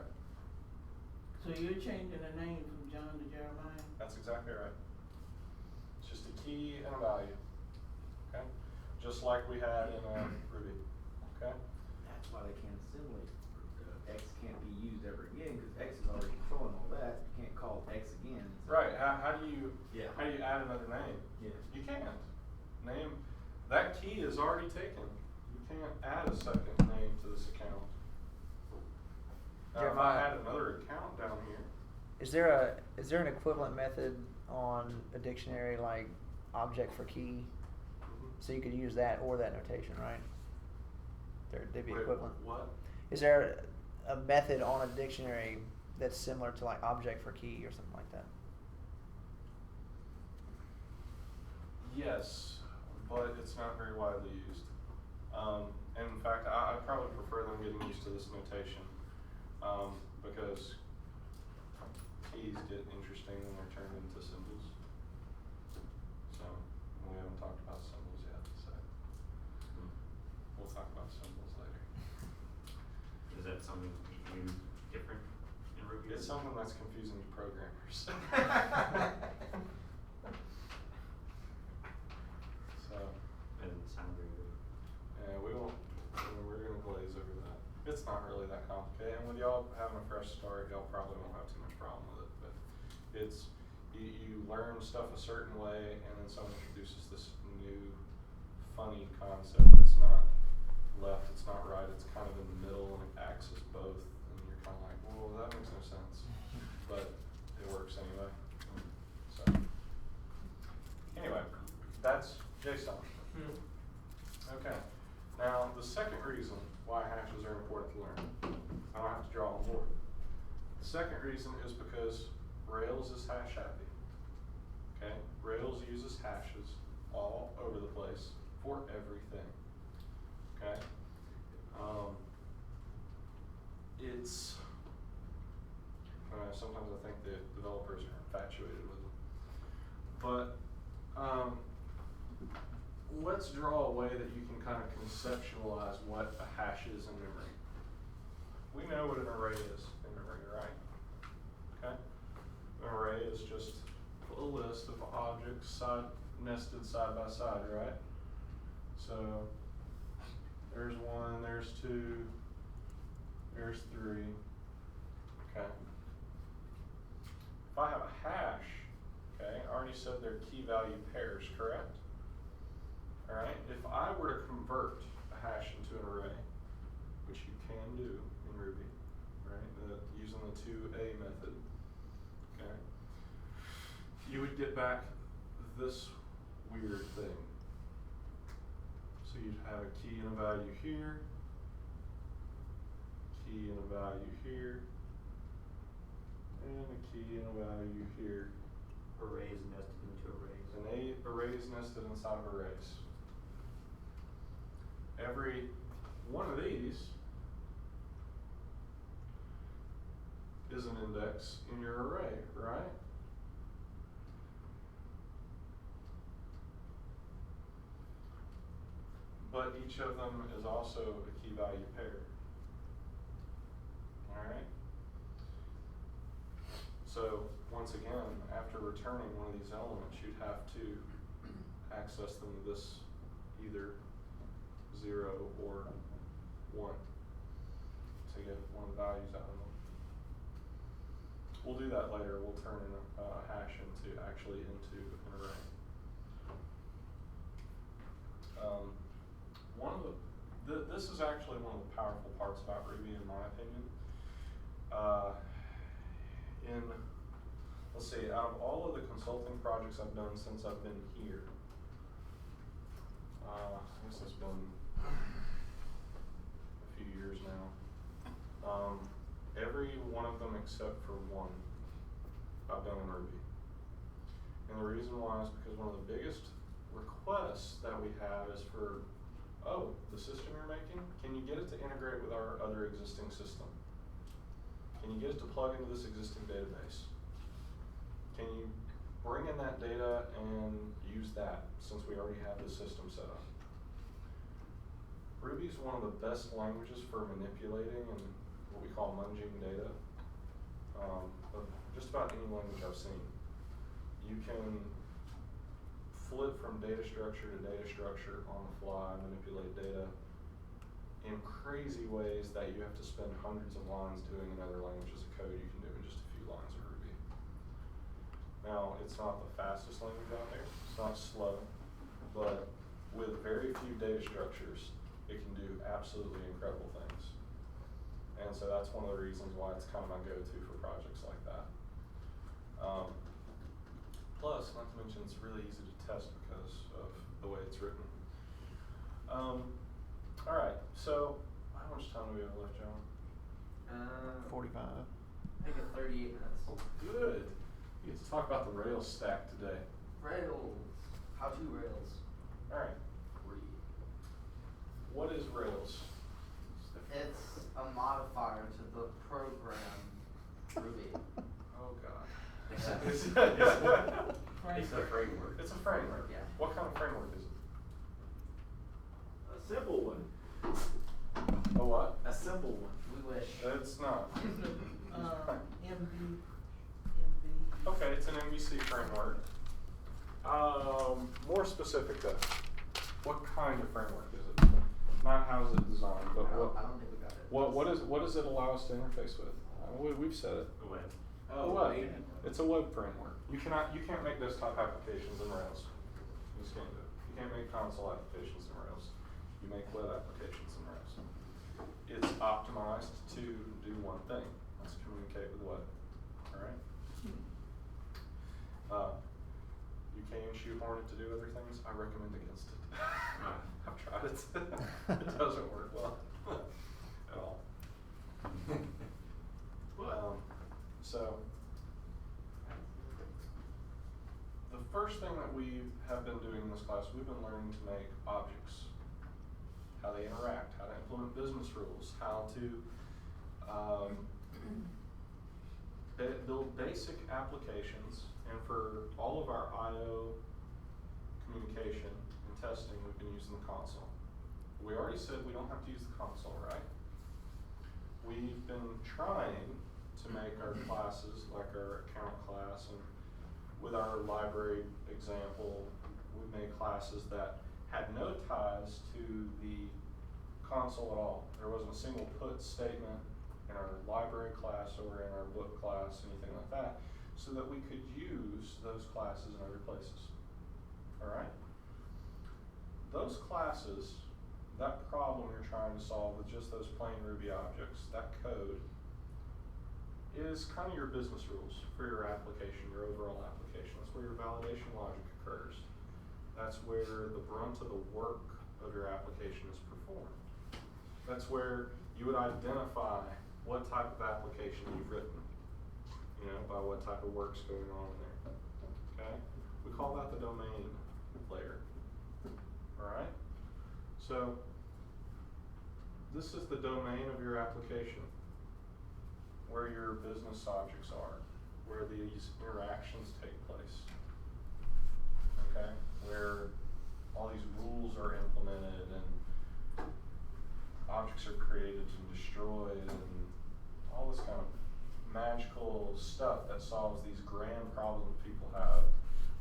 S5: So you're changing the name from John to Jeremiah?
S1: That's exactly right. It's just a key and a value. Okay? Just like we had in Ruby. Okay?
S8: That's why they can't assimilate. X can't be used ever again because X is already controlling all that. You can't call X again.
S1: Right. How do you
S8: Yeah.
S1: add another name?
S8: Yeah.
S1: You can't. Name that key is already taken. You can't add a second name to this account. Now, if I had another account down here,
S2: Is there an equivalent method on a dictionary like object for key? So you could use that or that notation, right? They'd be
S1: Wait,
S2: equivalent.
S1: What?
S2: Is there a method on a dictionary that's similar to like object for key or something like that?
S1: Yes, but it's not very widely used. And in fact, I probably prefer them getting used to this notation because keys get interesting when they're turned into symbols. So we haven't talked about symbols yet, so we'll talk about symbols later.
S4: Is that something you use different in Ruby?
S1: It's something that's confusing to programmers. So,
S4: That doesn't sound very good.
S1: yeah, we're gonna glaze over that. It's not really that complicated, and with y'all having a fresh start, y'all probably won't have too much problem with it, but it's, you learn stuff a certain way, and then someone introduces this new funny concept that's not left, it's not right, it's kind of in the middle, and it acts as both, and you're kind of like, well, that makes no sense, but it works anyway. So, anyway, that's JSON. Okay, now the second reason why hashes are important to learn, I don't have to draw on board. The second reason is because Rails is hash happy. Okay, Rails uses hashes all over the place for everything. Okay, it's sometimes I think the developers are infatuated with them, but let's draw a way that you can kind of conceptualize what a hash is in memory. We know what an array is in memory, right? Okay? An array is just a list of objects nested side by side, right? So there's 1, there's 2, there's 3. Okay. If I have a hash, okay, I already said they're key value pairs, correct? Alright, if I were to convert a hash into an array, which you can do in Ruby, right, using the 2A method, okay, you would get back this weird thing. So you'd have a key and a value here, key and a value here, and a key and a value here.
S3: Arrays nested into arrays.
S1: And arrays nested inside of arrays. Every one of these is an index in your array, right? But each of them is also a key value pair. Alright? So, once again, after returning one of these elements, you'd have to access them with this either 0 or 1 to get one of the values out of them. We'll do that later. We'll turn in a hash into an array. This is actually one of the powerful parts about Ruby, in my opinion. Let's see, out of all of the consulting projects I've done since I've been here, I guess it's been a few years now. Every one of them except for one I've done in Ruby. And the reason why is because one of the biggest requests that we have is for, the system you're making, can you get it to integrate with our other existing system? Can you get it to plug into this existing database? Can you bring in that data and use that since we already have the system set up? Ruby is one of the best languages for manipulating and what we call munging data. Of just about any language I've seen. You can flip from data structure to data structure on the fly, manipulate data in crazy ways that you have to spend hundreds of lines doing in other languages of code you can do in just a few lines of Ruby. Now, it's not the fastest language out there, it's not slow, but with very few data structures, it can do absolutely incredible things. And so that's one of the reasons why it's kind of my go-to for projects like that. Plus, not to mention, it's really easy to test because of the way it's written. Alright, so how much time do we have left, John?
S2: 45.
S6: I think it's 38 minutes.
S1: Oh, good. You get to talk about the Rails stack today.
S6: Rails. How to Rails.
S1: Alright, what is Rails?
S6: It's a modifier to the program Ruby.
S1: Oh god.
S8: It's a framework.
S1: It's a framework.
S6: Yeah.
S1: What kind of framework is it?
S8: A simple one.
S1: A what?
S8: A simple one.
S6: We wish.
S1: It's not.
S5: MV.
S1: Okay, it's an MVC framework. More specific though, what kind of framework is it? Not how is it designed, but
S6: I don't think we got it.
S1: what does it allow us to interface with? We've said it.
S4: The web.
S1: A web. It's a web framework. You can't make desktop applications in Rails. You just can't do it. You can't make console applications in Rails. You make web applications in Rails. It's optimized to do one thing. Let's communicate with the web. Alright? You can shoehorn it to do other things. I recommend against it. I've tried it. It doesn't work well at all. So the first thing that we have been doing in this class, we've been learning to make objects, how they interact, how to implement business rules, how to build basic applications, and for all of our I/O communication and testing, we've been using the console. We already said we don't have to use the console, right? We've been trying to make our classes, like our account class, and with our library example, we made classes that had no ties to the console at all. There wasn't a single put statement in our library class or in our book class, anything like that, so that we could use those classes in other places. Alright? Those classes, that problem you're trying to solve with just those plain Ruby objects, that code, is kind of your business rules for your application, your overall application. That's where your validation logic occurs. That's where the brunt of the work of your application is performed. That's where you would identify what type of application you've written, by what type of work's going on in there. Okay? We call that the domain layer. Alright? So, this is the domain of your application, where your business objects are, where these interactions take place. Okay? Where all these rules are implemented and objects are created and destroyed and all this kind of magical stuff that solves these grand problems people have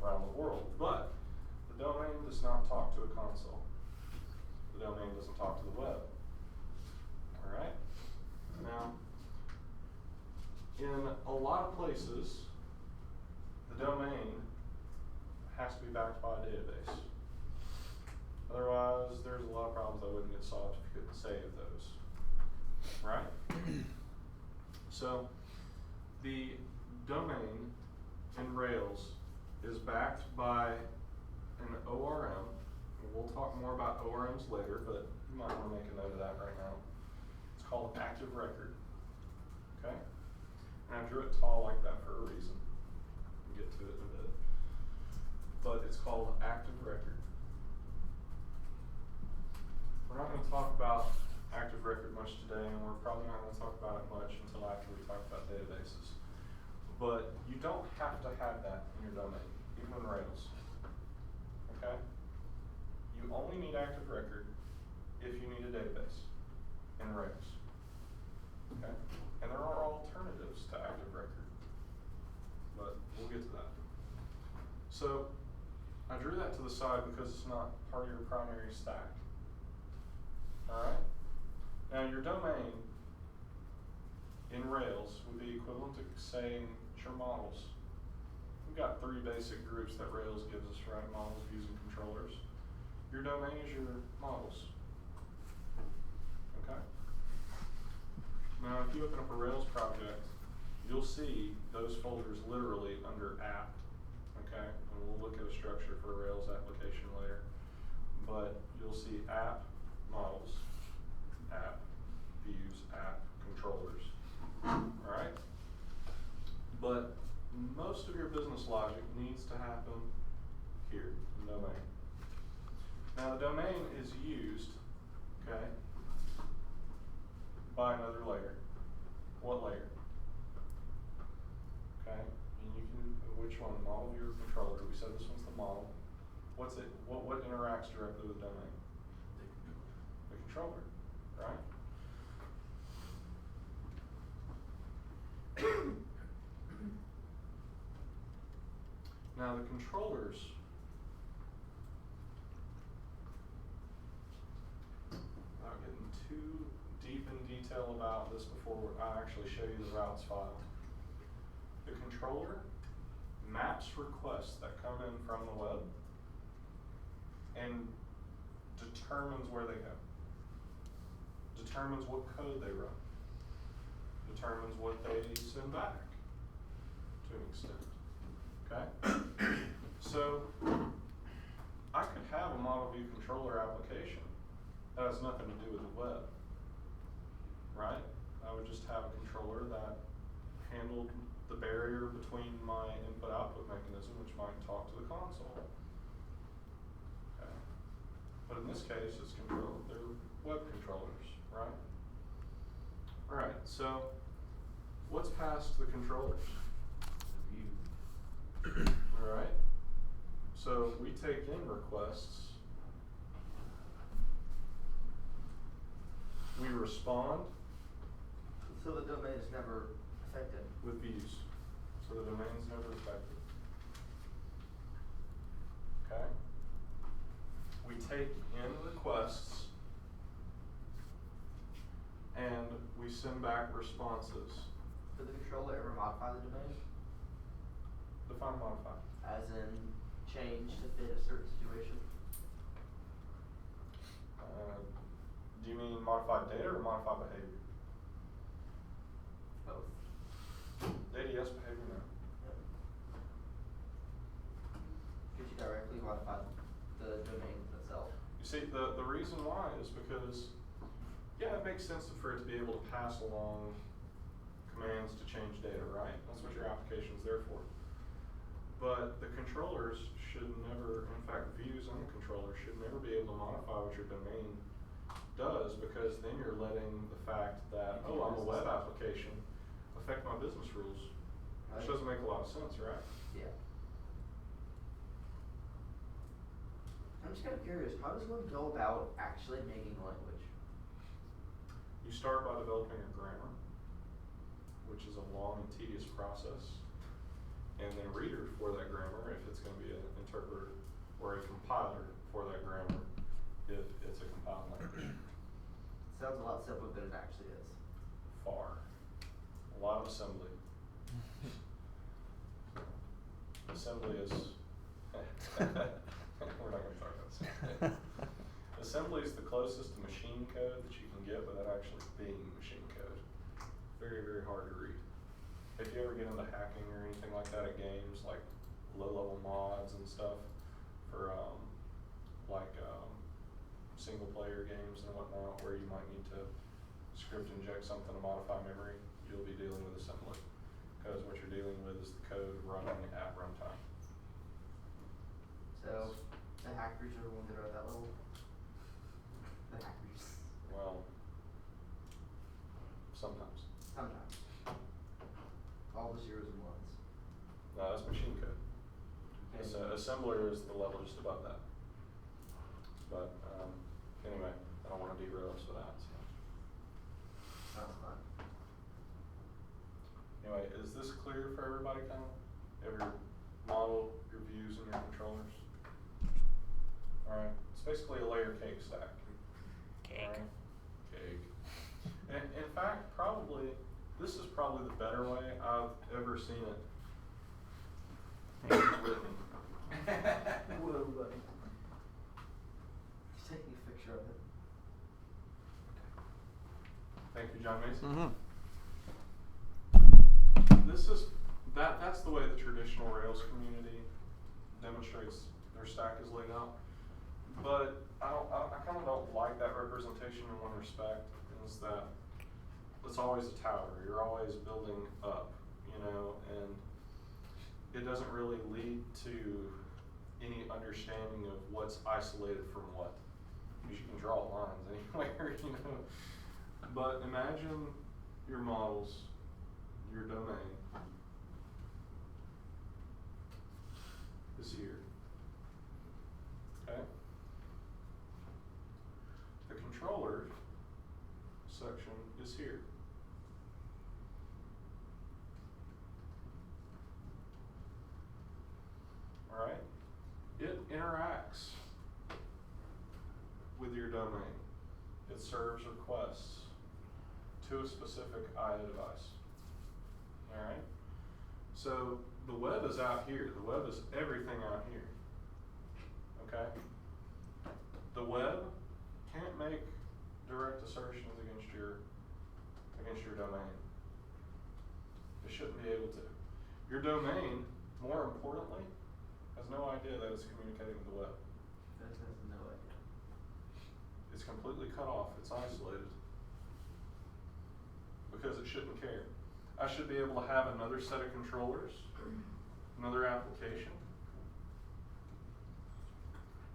S1: around the world. But the domain does not talk to a console. The domain doesn't talk to the web. Alright? Now, in a lot of places, the domain has to be backed by a database. Otherwise, there's a lot of problems that wouldn't get solved if you couldn't save those. Right? So, the domain in Rails is backed by an ORM. We'll talk more about ORMs later, but you might want to make a note of that right now. It's called active record. Okay? And I drew it tall like that for a reason. We'll get to it in a bit. But it's called active record. We're not going to talk about active record much today, and we're probably not going to talk about it much until after we talk about databases. But you don't have to have that in your domain, even in Rails. Okay? You only need active record if you need a database in Rails. Okay? And there are alternatives to active record, but we'll get to that. So, I drew that to the side because it's not part of your primary stack. Alright? Now your domain in Rails would be equivalent to saying your models. We've got three basic groups that Rails gives us, right? Models, views, and controllers. Your domain is your models. Okay? Now if you open up a Rails project, you'll see those folders literally under app, okay? And we'll look at a structure for a Rails application later. But you'll see app models, app views, app controllers, alright? But most of your business logic needs to happen here, in domain. Now the domain is used, okay, by another layer. What layer? Okay, and you can, which one? Model viewer controller. We said this one's the model. What's it, what interacts directly with domain? The controller, right? Now the controllers, without getting too deep in detail about this before I actually show you the routes file, the controller maps requests that come in from the web and determines where they go, determines what code they run, determines what they send back to an extent. Okay? So I could have a model view controller application that has nothing to do with the web, right? I would just have a controller that handled the barrier between my input-output mechanism, which might talk to the console. Okay. But in this case, it's controlled, they're web controllers, right? All right, so what's past the controllers? The view. All right. So we take in requests, we respond
S6: So the domain is never affected.
S1: with views. So the domain's never affected. Okay? We take in requests and we send back responses.
S6: Did the controller ever modify the domain?
S1: Define modify.
S6: As in change to fit a certain situation?
S1: Do you mean modify data or modify behavior?
S6: Both.
S1: Data yes, behavior no.
S6: Could you directly modify the domain itself?
S1: You see, the reason why is because, yeah, it makes sense for it to be able to pass along commands to change data, right? That's what your application's there for. But the controllers should never, in fact, views on the controller should never be able to modify what your domain does, because then you're letting the fact that, oh, I'm a web application, affect my business rules. Which doesn't make a lot of sense, right?
S6: Yeah. I'm just kind of curious, how does one go about actually making language?
S1: You start by developing a grammar, which is a long and tedious process, and then a reader for that grammar if it's going to be an interpreter, or a compiler for that grammar if it's a compiled language.
S6: Sounds a lot simpler than it actually is.
S1: Far. A lot of assembly. Assembly is we're not going to talk about assembly. Assembly is the closest to machine code that you can get without actually being machine code. Very, very hard to read. If you ever get into hacking or anything like that at games, like low-level mods and stuff for single-player games and whatnot, where you might need to script inject something to modify memory, you'll be dealing with assembly, because what you're dealing with is the code running at runtime.
S6: So, the hackers are the ones that are at that level? The hackers.
S1: Well, sometimes.
S6: Sometimes. All the zeros and ones.
S1: No, that's machine code.
S6: Okay.
S1: Assembler is the level just above that. But anyway, I don't want to derail us with that. So.
S6: Sounds fun.
S1: Anyway, is this clear for everybody, kind of? Every model, your views, and your controllers? Alright, it's basically a layer cake stack.
S2: Cake.
S1: Right? Cake. And in fact, this is probably the better way I've ever seen it written.
S6: Whoa, buddy. Just taking a picture of it.
S1: Thank you, John Mason.
S2: Mm-hmm.
S1: traditional Rails community demonstrates their stack is laid out. But I kind of don't like that representation in one respect, is that it's always a tower. You're always building up, you know, and it doesn't really lead to any understanding of what's isolated from what. Because you can draw lines anywhere, you know. But imagine your models, your domain is here. Okay? The controller section is here. Alright? It interacts with your domain. It serves requests to a specific IA device. Alright? So the web is out here. The web is everything out here. Okay? The web can't make direct assertions against your domain. It shouldn't be able to. Your domain, more importantly, has no idea that it's communicating with the web.
S6: That has no idea.
S1: It's completely cut off. It's isolated. Because it shouldn't care. I should be able to have another set of controllers, another application,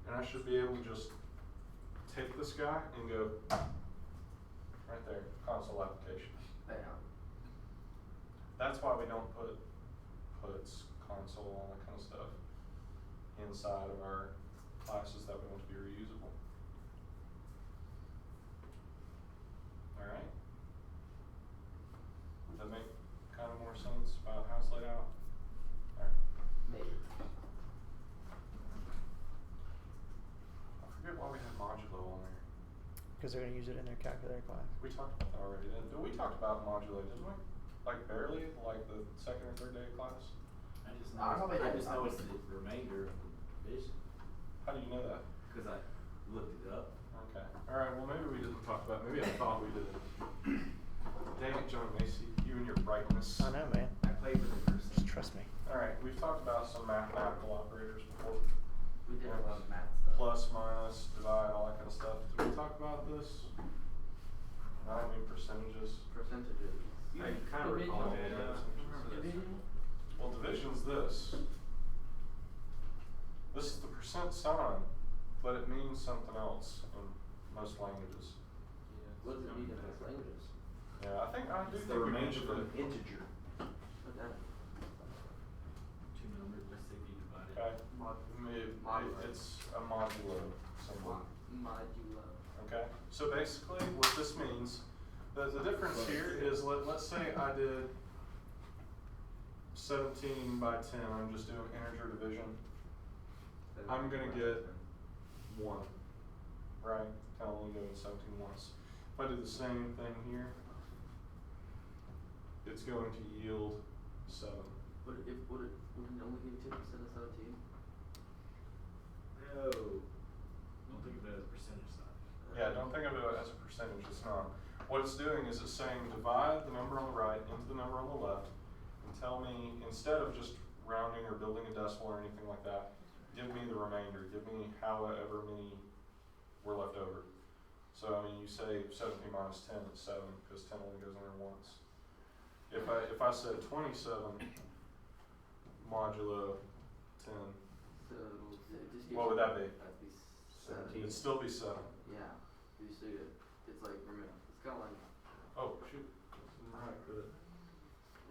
S1: and I should be able to just take this guy and go right there, console application.
S6: Bam.
S1: That's why we don't put puts, console, all that kind of stuff inside of our classes that we want to be reusable. Alright? Does that make kind of more sense about how it's laid out? Alright.
S6: Maybe.
S1: I forget why we had modulo on there.
S2: Because they're going to use it in their calculator class.
S1: We talked about that already, didn't we? We talked about modulo, didn't we? Like barely, like the second or third day of class?
S8: I just
S6: I
S8: know,
S6: probably
S8: I
S6: did.
S8: just know it's the remainder of the division,
S1: How do you know that?
S8: cause I looked it up.
S1: Okay. Alright, well maybe we didn't talk about it. Maybe I thought we did. Dang it, John Macy, you and your brightness.
S2: I know, man.
S8: I played with it for a
S2: Just
S8: second.
S2: trust me.
S1: Alright, we've talked about some mathematical operators before.
S6: We did
S1: Yeah.
S6: a lot of math stuff.
S1: Plus, minus, divide, all that kind of stuff. Did we talk about this? I don't mean percentages.
S6: Percentages.
S3: I kind of recall it.
S6: Division?
S1: Well, division's this. This is the percent sign, but it means something else in most languages.
S6: What does it mean in those languages?
S1: Yeah, I think I do
S8: It's
S1: think
S8: the
S1: we
S8: remainder
S1: mentioned
S8: of an
S1: it.
S8: integer.
S6: What that?
S4: Two numbers, let's say if you divide it.
S1: Okay.
S6: Modulo.
S1: It's a modulo symbol.
S6: Modulo.
S1: Okay. So basically, what this means, the difference here is let's say I did 17 by 10. I'm just doing integer division. I'm gonna get 1, right? I'm only doing 17 once. If I do the same thing here, it's going to yield 7.
S6: Would it only give 10% of 17?
S4: No. Don't think of it as a percentage sign.
S1: Yeah, don't think of it as a percentage. It's not. What it's doing is it's saying divide the number on the right into the number on the left, and tell me, instead of just rounding or building a decimal or anything like that, give me the remainder. Give me however many were left over. So I mean, you say 17 minus 10 is 7 because 10 only goes in there once. If I said 27 modulo 10,
S6: So it just gives
S1: what would that be?
S6: That'd be
S3: 17.
S1: It'd still be 7.
S6: Yeah. You see it. It's like it's kind of like
S1: Oh shoot. Right, good.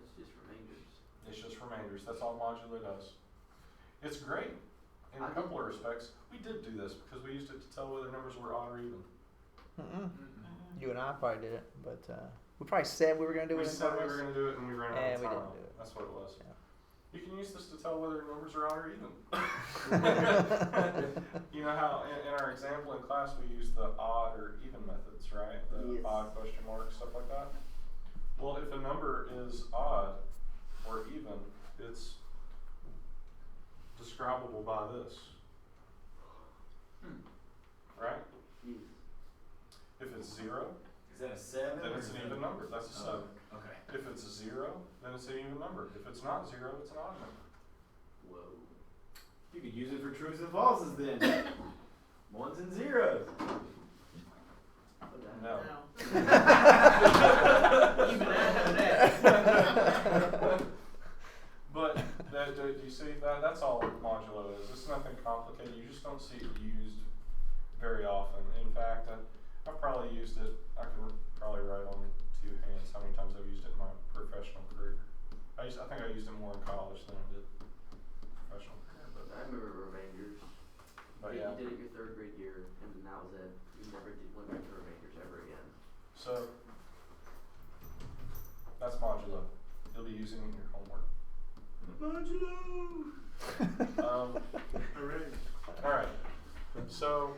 S6: it's just remainders.
S1: It's just remainders. That's all modulo does. It's great in a
S6: I
S1: couple of respects. We did do this because we used it to tell whether numbers were odd or even.
S2: You and I probably did it, but we probably said we were going to do
S1: We
S2: it in
S1: said we
S2: class.
S1: were going to do it and we ran out
S2: And
S1: of
S2: we
S1: time.
S2: didn't do it.
S1: That's what it was.
S2: Yeah.
S1: You can use this to tell whether numbers are odd or even. You know how in our example in class we use the odd or even methods, right? The
S6: Yes.
S1: odd question mark, stuff like that. Well, if a number is odd or even, it's describable by this. Right?
S6: Yes.
S1: If it's 0,
S8: Is that a 7?
S1: then
S8: or
S1: it's
S8: is
S1: an
S8: that-
S1: even number. That's a 7.
S8: Okay.
S1: If it's 0, then it's an even number. If it's not 0, it's an odd number.
S8: Whoa. You could use it for truths and falses then. Ones and zeros.
S1: No.
S5: Even that.
S1: But do you see that's all modulo is. It's nothing complicated. You just don't see it used very often. In fact, I've probably used it. I can probably write on 2 hands how many times I've used it in my professional career. I think I used it more in college than I did professional career. But
S6: I remember remainders.
S1: yeah.
S6: You did it your 3rd grade year, and then that was it. You never went back to remainders ever again.
S1: So that's modulo. You'll be using it in your homework.
S8: Modulo!
S1: Hooray. Alright. So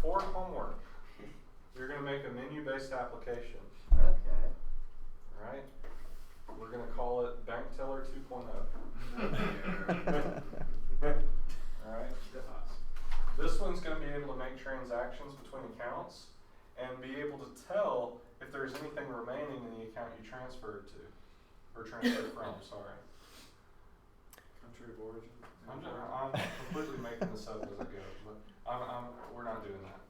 S1: for homework, you're going to make a menu-based application.
S6: Okay.
S1: Alright? We're going to call it Bank Teller 2.0. Alright? This one's going to be able to make transactions between accounts and be able to tell if there's anything remaining in the account you transferred to, or transferred from, sorry.
S7: Country of origin.
S1: I'm completely making this up as I go, but we're not doing that.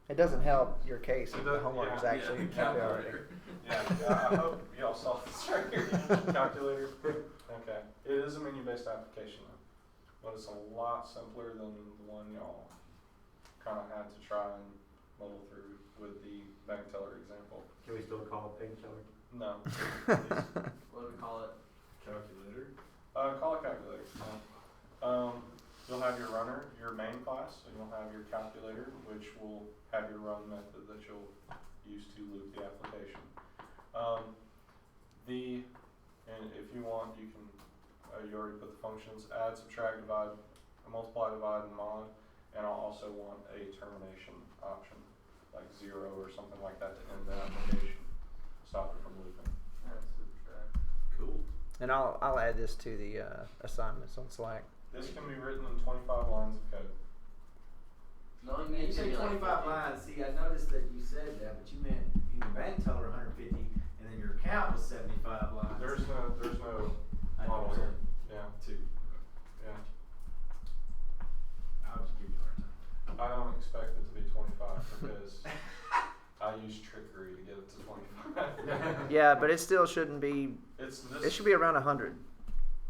S2: It doesn't help your case if
S1: It
S2: the
S1: does-
S2: homework
S1: yeah,
S2: is actually
S1: yeah.
S2: calculated.
S1: Yeah, I hope y'all saw this right here. Calculator. Okay. It is a menu-based application though, but it's a lot simpler than the one y'all kind of had to try and muddle through with the bank teller example.
S3: Can we still call it bank teller?
S1: No.
S6: What do we call it?
S7: Calculator.
S1: Call it calculator. You'll have your runner, your main class, and you'll have your calculator, which will have your run method that you'll use to loop the application. And if you want, you can, you already put the functions, add, subtract, divide, multiply, divide, and mod, and I'll also want a termination option, like 0 or something like that to end the application, stop it from looping.
S8: Cool.
S2: And I'll add this to the assignments on Slack.
S1: This can be written in 25 lines of code.
S6: No,
S8: You say 25 lines. See, I noticed that you said that, but you meant in your bank teller 150, and then your account was 75 lines.
S1: There's no
S8: I know,
S1: model here. Yeah.
S8: 2.
S1: Yeah.
S8: I'll just give you a hard time.
S1: I don't expect it to be 25 because I use trickery to get it to 25.
S2: Yeah, but it still shouldn't be.
S1: It's this.
S2: It should be around 100,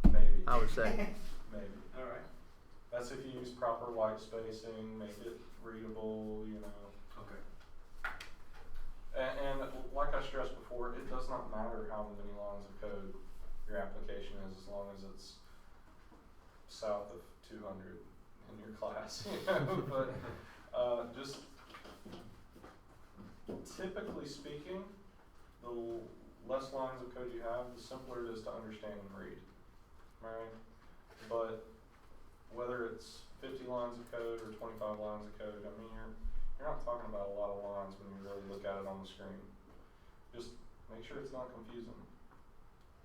S1: Maybe.
S2: I would say.
S1: Maybe.
S8: All right.
S1: That's if you use proper white spacing, make it readable, you know.
S8: Okay.
S1: And like I stressed before, it does not matter how many lines of code your application is as long as it's south of 200 in your class, you know. But just typically speaking, the less lines of code you have, the simpler it is to understand and read, right? But whether it's 50 lines of code or 25 lines of code, I mean, you're not talking about a lot of lines when you really look at it on the screen. Just make sure it's not confusing.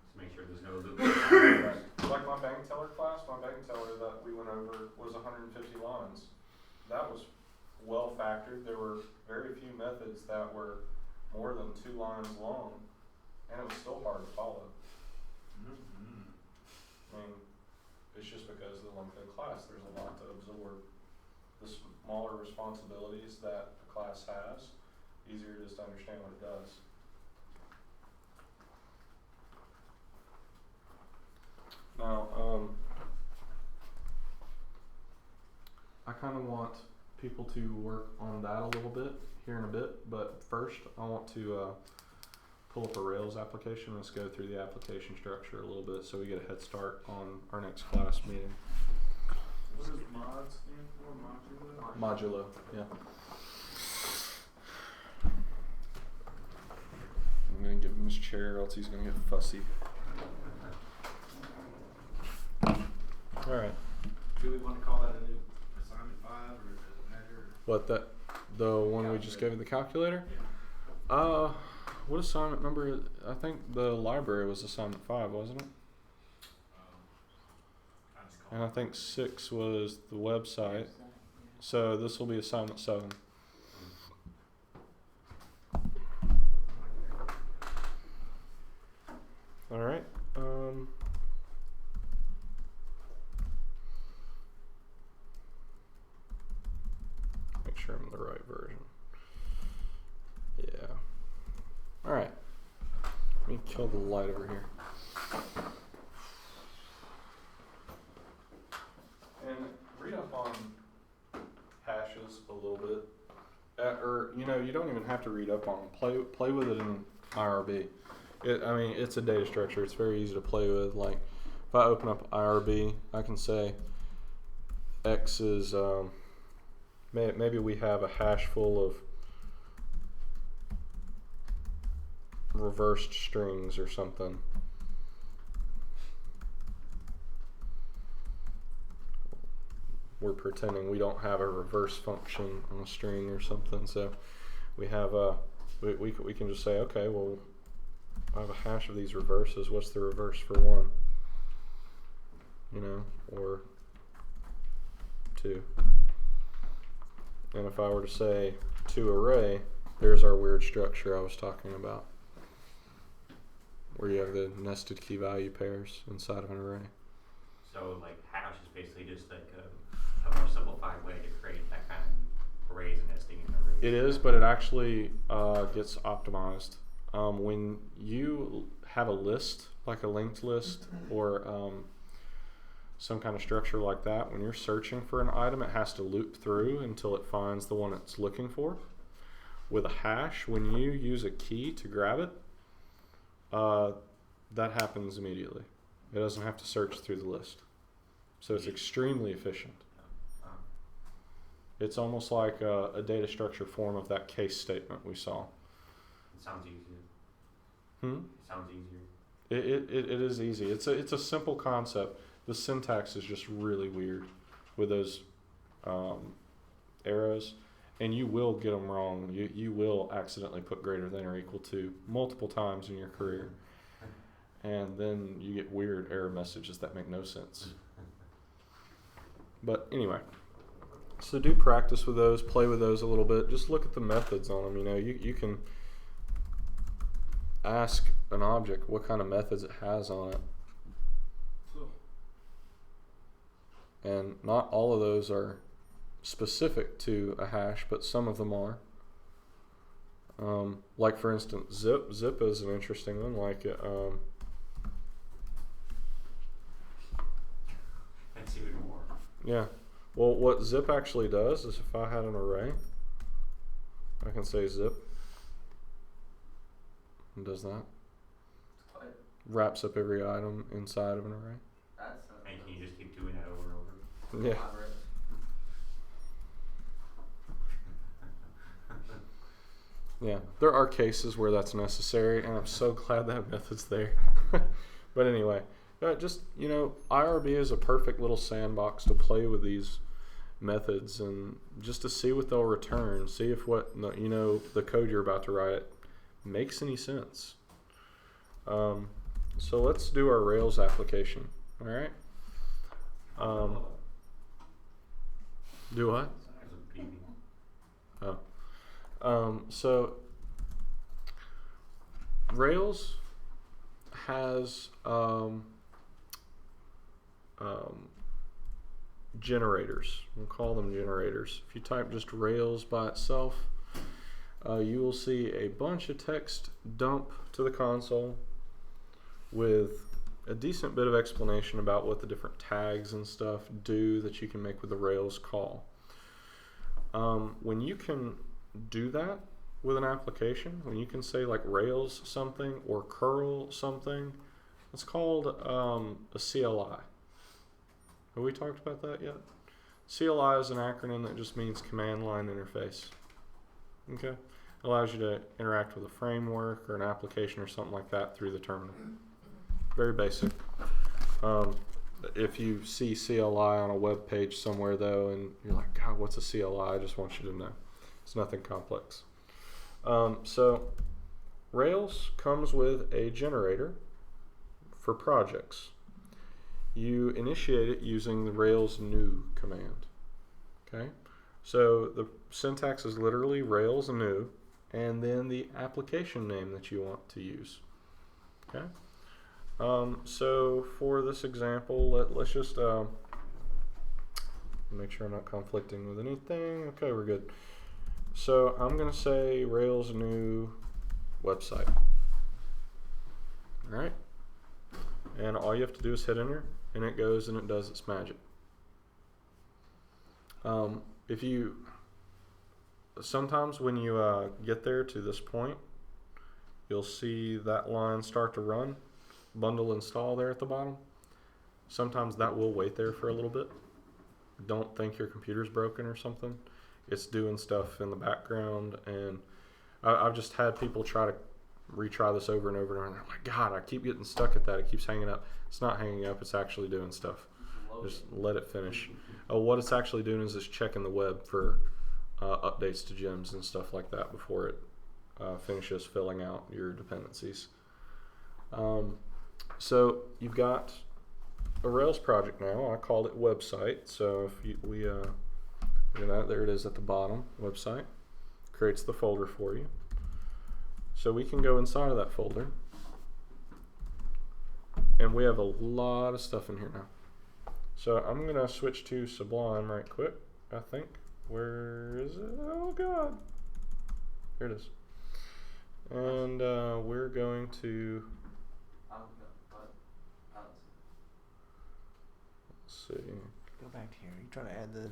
S4: Just make sure there's no loop.
S1: Right. Like my bank teller class, my bank teller that we went over was 150 lines. That was well factored. There were very few methods that were more than 2 lines long, and it was still hard to follow.
S8: Mm-hmm.
S1: I mean, it's just because of the length of the class. There's a lot to absorb. The smaller responsibilities that a class has, easier it is to understand what it does. Now, I kind of want people to work on that a little bit here in a bit, but first I want to pull up a Rails application. Let's go through the application structure a little bit so we get a head start on our next class meeting.
S7: What does mod stand for? Modulo?
S1: Modulo, yeah. I'm going to give him his chair, or else he's going to get fussy. Alright.
S8: Do we want to call that a new assignment 5 or does it matter?
S1: What, the one we just gave the calculator?
S8: Yeah.
S1: What assignment number? I think the library was assignment 5, wasn't it?
S8: I just call
S1: And I think 6 was the website. So this will be assignment 7. All right. show the light over here. And read up on hashes a little bit. Or, you don't even have to read up on them. Play with it in IRB. It's a data structure. It's very easy to play with. Like, if I open up IRB, I can say X is, maybe we have a hash full of reversed strings or something. We're pretending we don't have a reverse function on a string or something, so we have we can just say, okay, well, I have a hash of these reverses. What's the reverse for 1? Or 2. And if I were to say to array, there's our weird structure I was talking about, where you have the nested key value pairs inside of an array.
S4: So like hash is basically just like a more simplified way to create that kind of arrays and nesting in arrays.
S1: It is, but it actually gets optimized. When you have a list, like a linked list, or some kind of structure like that, when you're searching for an item, it has to loop through until it finds the one it's looking for. With a hash, when you use a key to grab it, that happens immediately. It doesn't have to search through the list. So it's extremely efficient. It's almost like a data structure form of that case statement we saw.
S4: It sounds easier.
S1: It
S4: sounds easier.
S1: It is easy. It's a simple concept. The syntax is just really weird with those arrows, and you will get them wrong. You will accidentally put greater than or equal to multiple times in your career, and then you get weird error messages that make no sense. But anyway, so do practice with those, play with those a little bit. Just look at the methods on them. You can ask an object what kind of methods it has on it. And not all of those are specific to a hash, but some of them are. Like for instance, zip. Zip is an interesting one. Like
S4: That's even more.
S1: yeah. Well, what zip actually does is if I had an array, I can say zip. And does that. Wraps up every item inside of an array.
S4: And can you just keep doing that over and over?
S1: Yeah. Yeah, there are cases where that's necessary, and I'm so glad that method's there. But anyway, just, IRB is a perfect little sandbox to play with these methods and just to see what they'll return, see if the code you're about to write makes any sense. So let's do our Rails application, all right? Do what? So Rails has generators. We'll call them generators. If you type just Rails by itself, you will see a bunch of text dump to the console with a decent bit of explanation about what the different tags and stuff do that you can make with the Rails call. When you can do that with an application, when you can say like Rails something or curl something, it's called a CLI. Have we talked about that yet? CLI is an acronym that just means command line interface. Okay? It allows you to interact with a framework or an application or something like that through the terminal. Very basic. If you see CLI on a web page somewhere though, and you're like, God, what's a CLI? I just want you to know. It's nothing complex. So Rails comes with a generator for projects. You initiate it using the Rails new command. Okay? So the syntax is literally Rails new and then the application name that you want to use. Okay? So for this example, let's just make sure I'm not conflicting with anything. Okay, we're good. So I'm going to say Rails new website. Alright? And all you have to do is hit enter, and it goes and it does its magic. If you sometimes when you get there to this point, you'll see that line start to run, bundle install there at the bottom. Sometimes that will wait there for a little bit. Don't think your computer's broken or something. It's doing stuff in the background, and I've just had people try to retry this over and over and over, and they're like, God, I keep getting stuck at that. It keeps hanging up. It's not hanging up. It's actually doing stuff. Just let it finish. What it's actually doing is it's checking the web for updates to gems and stuff like that before it finishes filling out your dependencies. So you've got a Rails project now. I called it website. So if we look at that, there it is at the bottom, website. Creates the folder for you. So we can go inside of that folder, and we have a lot of stuff in here now. So I'm gonna switch to Sublime right quick, I think. Where is it? Oh God. Here it is. And we're going to, let's see.
S2: Go back to here. You trying to add the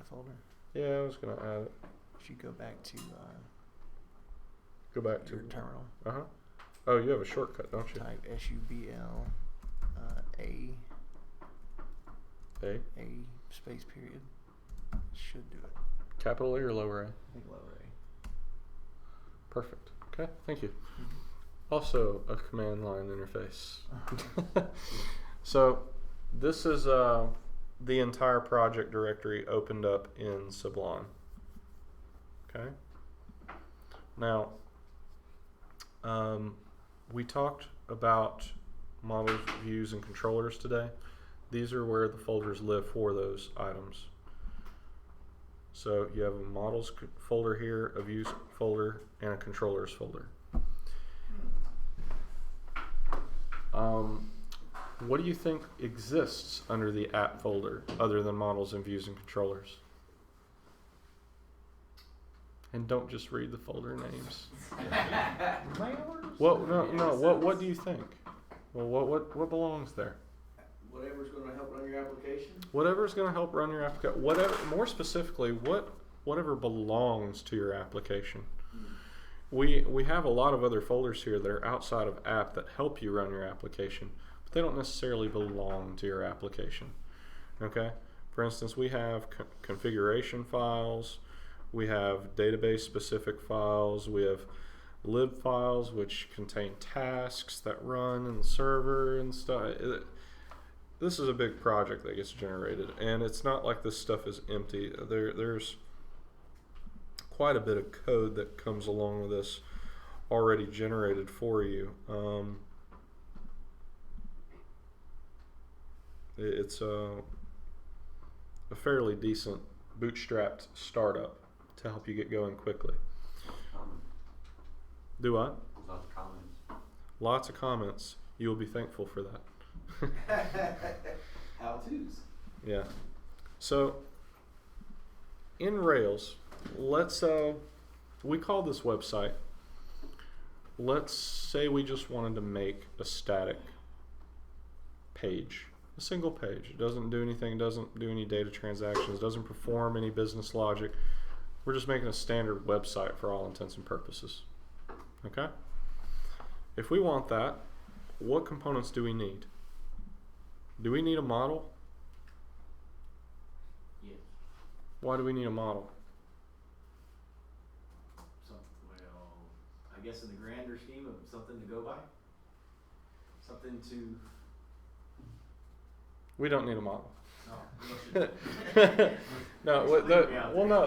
S2: folder?
S1: Yeah, I was gonna add it.
S2: Should go back to
S1: Go back
S2: your
S1: to
S2: terminal.
S1: Oh, you have a shortcut, don't you?
S2: Type SUBL A space period. Should do it.
S1: Capital A or lower A?
S2: I think lower A.
S1: Perfect. Okay, thank you. Also a command line interface. So this is the entire project directory opened up in Sublime. Okay. Now, we talked about models, views, and controllers today. These are where the folders live for those items. So you have a models folder here, a views folder, and a controllers folder. What do you think exists under the app folder other than models and views and controllers? And don't just read the folder names. What? No. What do you think? Well, what belongs there?
S8: Whatever's going to help run your application.
S1: Whatever's going to help run your application. Whatever. More specifically, whatever belongs to your application. We have a lot of other folders here that are outside of app that help you run your application, but they don't necessarily belong to your application. Okay. For instance, we have configuration files. We have database specific files. We have lib files, which contain tasks that run in the server and stuff. This is a big project that gets generated, and it's not like this stuff is empty. There's quite a bit of code that comes along with this already generated for you. It's a fairly decent bootstrapped startup to help you get going quickly. Do what?
S4: Lots of comments.
S1: Lots of comments. You will be thankful for that.
S8: How-tos.
S1: Yeah. So in Rails, let's we call this website. Let's say we just wanted to make a static page, a single page. It doesn't do anything, it doesn't do any data transactions, doesn't perform any business logic. We're just making a standard website for all intents and purposes. Okay? If we want that, what components do we need? Do we need a model?
S8: Yes.
S1: Why do we need a model?
S8: I guess in the grander scheme of something to go by. Something to.
S1: We don't need a model.
S8: No.
S1: No,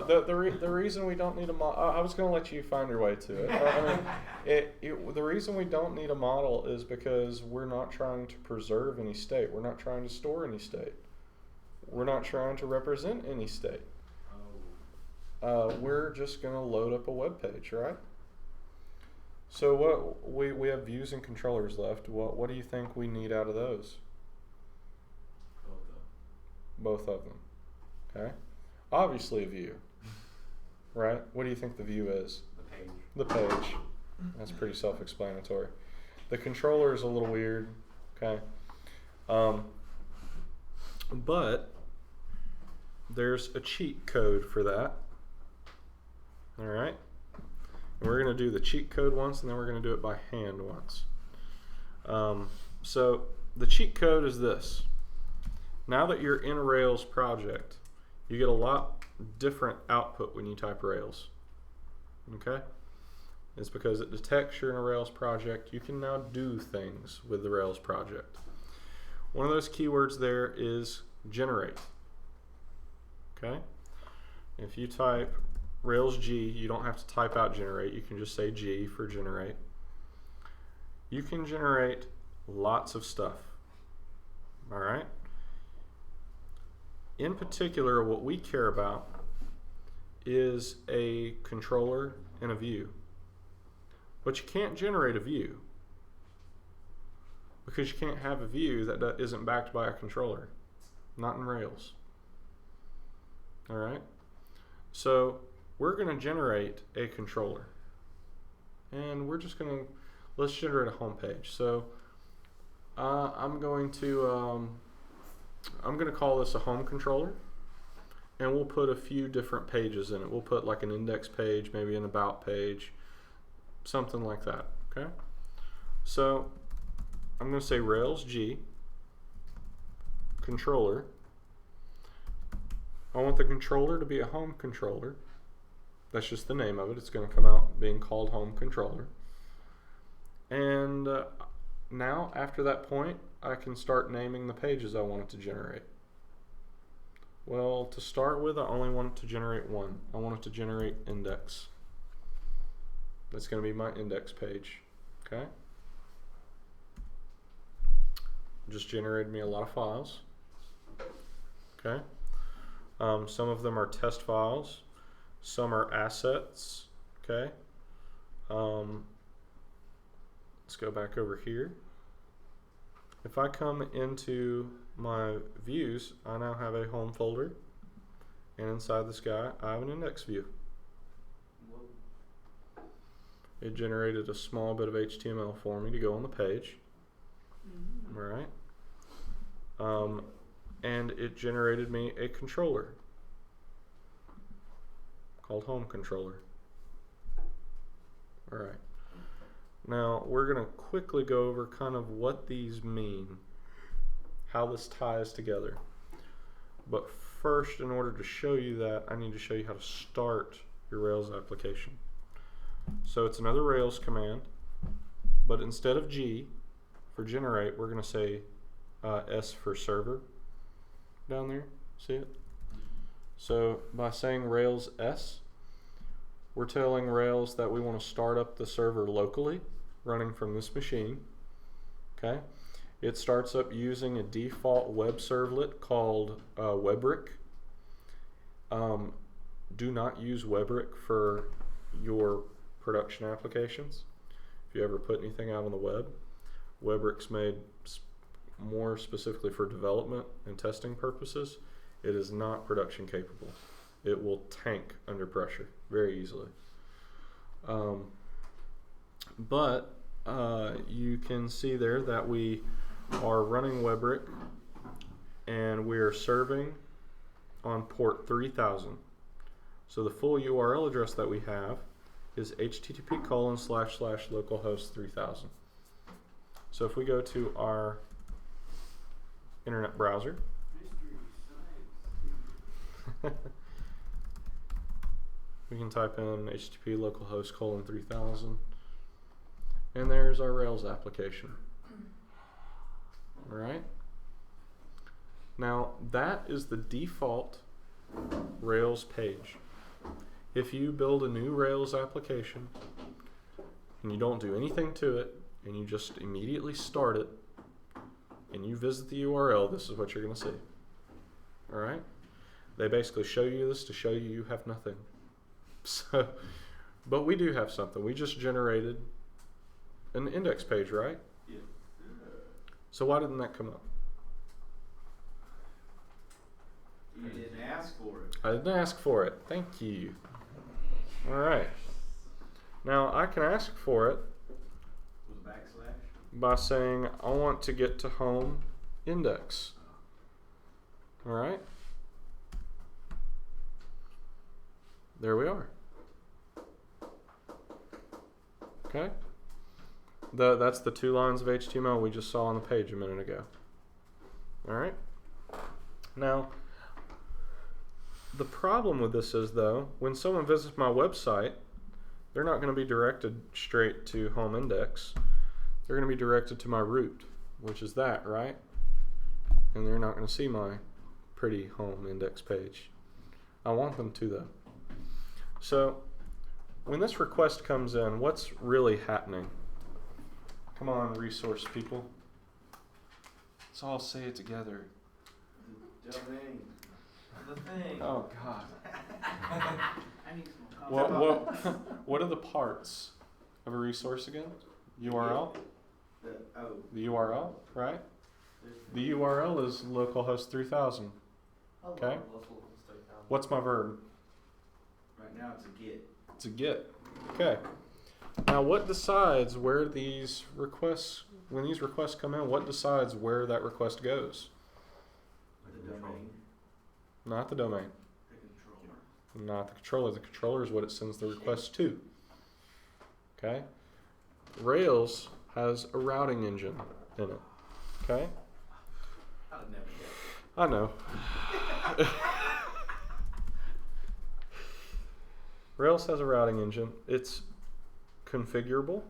S1: the reason we don't need a model, I was going to let you find your way to it. I mean, the reason we don't need a model is because we're not trying to preserve any state. We're not trying to store any state. We're not trying to represent any state. We're just going to load up a web page, right? So what we have views and controllers left. What do you think we need out of those? Both of them. Okay. Obviously a view. Right? What do you think the view is?
S4: The page.
S1: The page. That's pretty self-explanatory. The controller is a little weird, okay? But there's a cheat code for that. All right? And we're going to do the cheat code once, and then we're going to do it by hand once. So the cheat code is this. Now that you're in a Rails project, you get a lot different output when you type Rails. Okay? It's because it detects you're in a Rails project. You can now do things with the Rails project. One of those keywords there is generate. Okay? If you type Rails G, you don't have to type out generate. You can just say G for generate. You can generate lots of stuff. All right? In particular, what we care about is a controller and a view. But you can't generate a view because you can't have a view that isn't backed by a controller. Not in Rails. All right? So we're going to generate a controller. And we're just going to, let's generate a home page. So I'm going to call this a home controller, and we'll put a few different pages in it. We'll put like an index page, maybe an about page, something like that, okay? So I'm going to say Rails G controller. I want the controller to be a home controller. That's just the name of it. It's going to come out being called home controller. And now, after that point, I can start naming the pages I want it to generate. Well, to start with, I only want it to generate one. I want it to generate index. That's going to be my index page. Okay? Just generated me a lot of files. Okay? Some of them are test files. Some are assets. Okay? Let's go back over here. If I come into my views, I now have a home folder, and inside this guy, I have an index view. It generated a small bit of HTML for me to go on the page. All right. And it generated me a controller called home controller. All right. Now we're going to quickly go over kind of what these mean, how this ties together. But first, in order to show you that, I need to show you how to start your Rails application. So it's another Rails command, but instead of G for generate, we're going to say S for server down there. See it? So by saying Rails S, we're telling Rails that we want to start up the server locally, running from this machine. Okay? It starts up using a default web servlet called Webrick. Do not use Webrick for your production applications. If you ever put anything out on the web, Webrick's made more specifically for development and testing purposes. It is not production capable. It will tank under pressure very easily. But you can see there that we are running Webrick, and we are serving on port 3000. So the full URL address that we have is http://localhost 3000. So if we go to our internet browser, we can type in http localhost 3000, and there's our Rails application. All right. Now that is the default Rails page. If you build a new Rails application and you don't do anything to it, and you just immediately start it, and you visit the URL, this is what you're going to see. All right. They basically show you this to show you have nothing. So, but we do have something. We just generated an index page, right?
S8: Yeah.
S1: So why didn't that come up?
S8: You didn't ask for it.
S1: I didn't ask for it. Thank you. All right. Now I can ask for it.
S8: Was backslash?
S1: by saying I want to get to home index. All right. There we are. Okay. That's the 2 lines of HTML we just saw on the page a minute ago. All right. Now, the problem with this is, though, when someone visits my website, they're not going to be directed straight to home index. They're going to be directed to my root, which is that, right? And they're not going to see my pretty home index page. I want them to, though. So, when this request comes in, what's really happening? Come on, resource people. Let's all say it together.
S8: The domain. The thing.
S1: Oh, God.
S5: I need some coffee.
S1: What are the parts of a resource again? URL? The URL, right? The URL is localhost 3000. Okay. What's my verb?
S8: Right now it's a get.
S1: It's a get. Okay. Now what decides where these requests, when these requests come in, what decides where that request goes?
S8: The domain.
S1: Not the domain.
S8: The controller.
S1: Not the controller. The controller is what it sends the request to. Okay? Rails has a routing engine in it. Okay?
S8: I'd have never guessed.
S1: I know. Rails has a routing engine. It's configurable.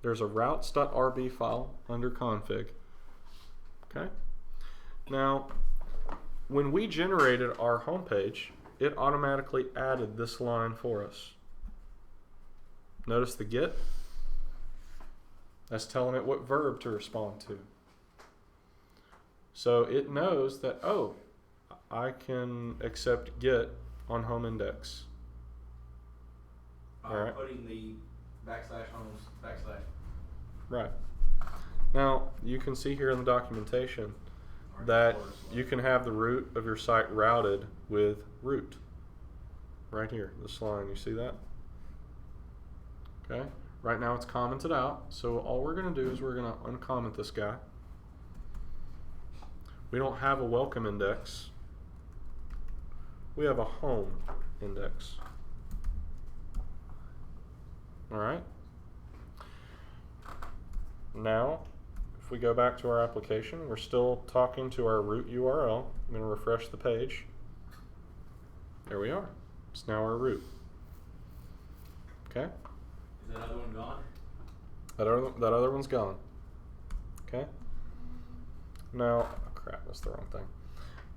S1: There's a routes.rb file under config. Okay? Now, when we generated our homepage, it automatically added this line for us. Notice the get? That's telling it what verb to respond to. So it knows that, oh, I can accept get on home index.
S8: By
S1: Alright.
S8: putting the /homes /.
S1: Right. Now, you can see here in the documentation that you can have the root of your site routed with root. Right here, this line, you see that? Okay. Right now it's commented out, so all we're going to do is we're going to uncomment this guy. We don't have a welcome index. We have a home index. Alright. Now, if we go back to our application, we're still talking to our root URL. I'm going to refresh the page. There we are. It's now our root. Okay?
S8: Is that other one gone?
S1: That other one's gone. Okay? Now, oh crap, that's the wrong thing.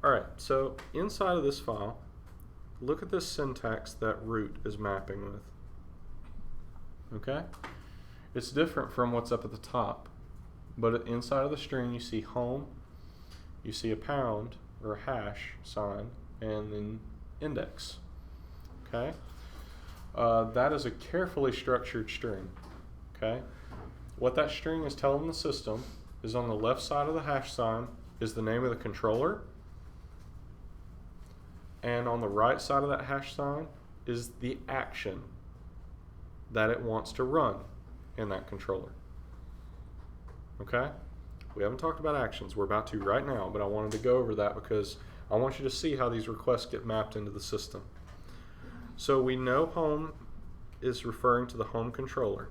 S1: Alright, so inside of this file, look at this syntax that root is mapping with. Okay? It's different from what's up at the top. But inside of the string, you see home, you see a pound or a hash sign, and then index. Okay? That is a carefully structured string. Okay? What that string is telling the system is on the left side of the hash sign is the name of the controller, and on the right side of that hash sign is the action that it wants to run in that controller. Okay? We haven't talked about actions. We're about to right now, but I wanted to go over that because I want you to see how these requests get mapped into the system. So we know home is referring to the home controller.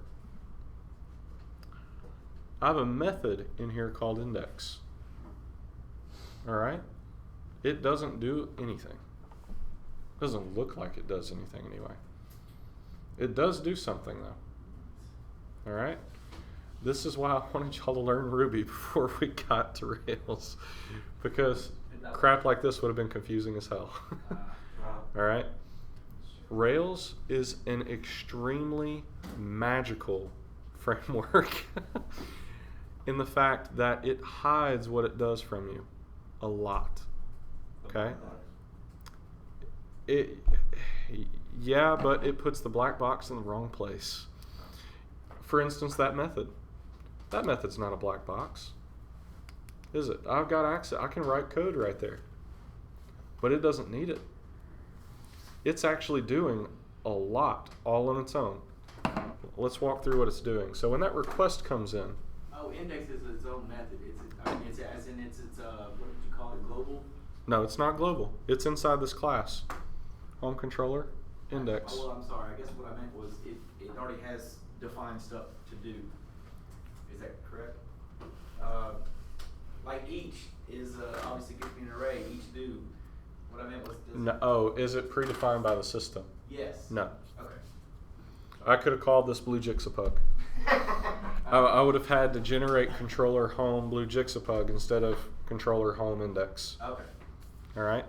S1: I have a method in here called index. Alright? It doesn't do anything. It doesn't look like it does anything anyway. It does do something though. Alright? This is why I wanted y'all to learn Ruby before we got to Rails. Because crap like this would have been confusing as hell. Alright? Rails is an extremely magical framework in the fact that it hides what it does from you a lot. Okay? Yeah, but it puts the black box in the wrong place. For instance, that method. That method's not a black box, is it? I've got access. I can write code right there. But it doesn't need it. It's actually doing a lot all on its own. Let's walk through what it's doing. So when that request comes in,
S8: Oh, index is its own method. It's as in it's what did you call it? Global.
S1: No, it's not global. It's inside this class. Home controller, index.
S8: Oh, well, I'm sorry. I guess what I meant was it already has defined stuff to do. Is that correct? Like each is obviously gives me an array. Each do. What I meant was.
S1: No, oh, is it predefined by the system?
S8: Yes.
S1: No.
S8: Okay.
S1: I could have called this blue Jixapug. I would have had to generate controller home blue Jixapug instead of controller home index.
S8: Okay.
S1: All right.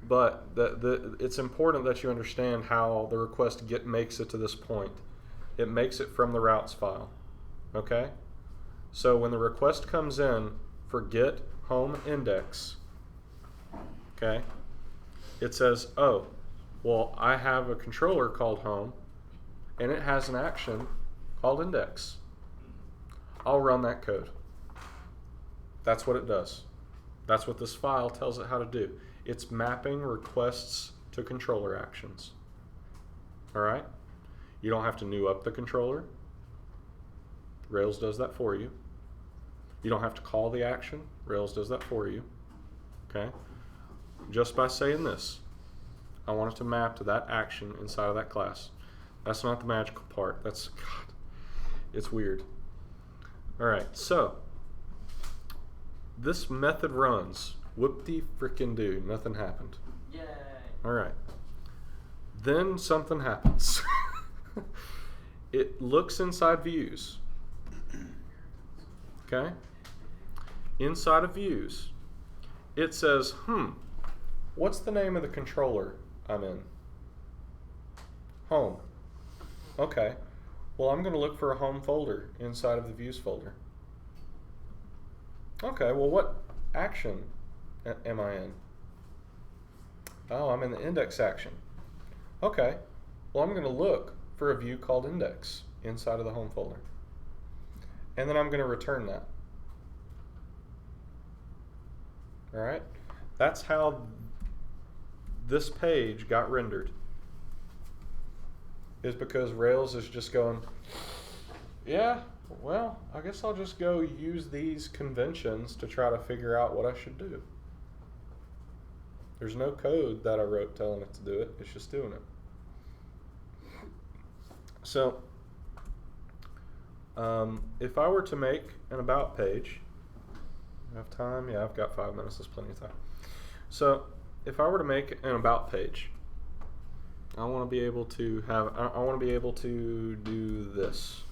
S1: But it's important that you understand how the request get makes it to this point. It makes it from the routes file. Okay. So when the request comes in for get home index, okay, it says, oh, well, I have a controller called home, and it has an action called index. I'll run that code. That's what it does. That's what this file tells it how to do. It's mapping requests to controller actions. All right? You don't have to new up the controller. Rails does that for you. You don't have to call the action. Rails does that for you. Okay? Just by saying this, I want it to map to that action inside of that class. That's not the magical part. That's, God, it's weird. All right, so this method runs. Whoop-de-frickin-do, nothing happened.
S5: Yay.
S1: All right. Then something happens. It looks inside views. Okay? Inside of views, it says, what's the name of the controller I'm in? Home. Okay. Well, I'm going to look for a home folder inside of the views folder. Okay, well, what action am I in? Oh, I'm in the index action. Okay. Well, I'm going to look for a view called index inside of the home folder. And then I'm going to return that. All right? That's how this page got rendered. Is because Rails is just going, yeah, well, I guess I'll just go use these conventions to try to figure out what I should do. There's no code that I wrote telling it to do it. It's just doing it. So, if I were to make an about page, I have time? Yeah, I've got 5 minutes. That's plenty of time. So, if I were to make an about page, I want to be able to have. I want to be able to do this.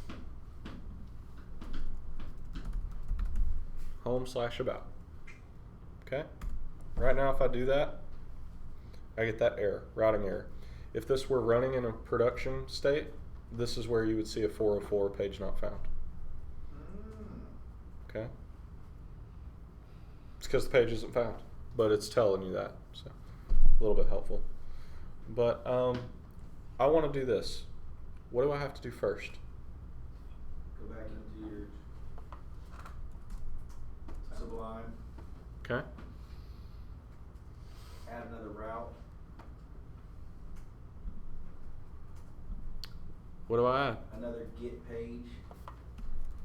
S1: Home/about. Okay. Right now, if I do that, I get that error, routing error. If this were running in a production state, this is where you would see a 404 page not found. Okay. It's because the page isn't found, but it's telling you that, so a little bit helpful. But I want to do this. What do I have to do first?
S8: Go back into your Sublime.
S1: Okay.
S8: Add another route.
S1: What do I add?
S8: Another get page.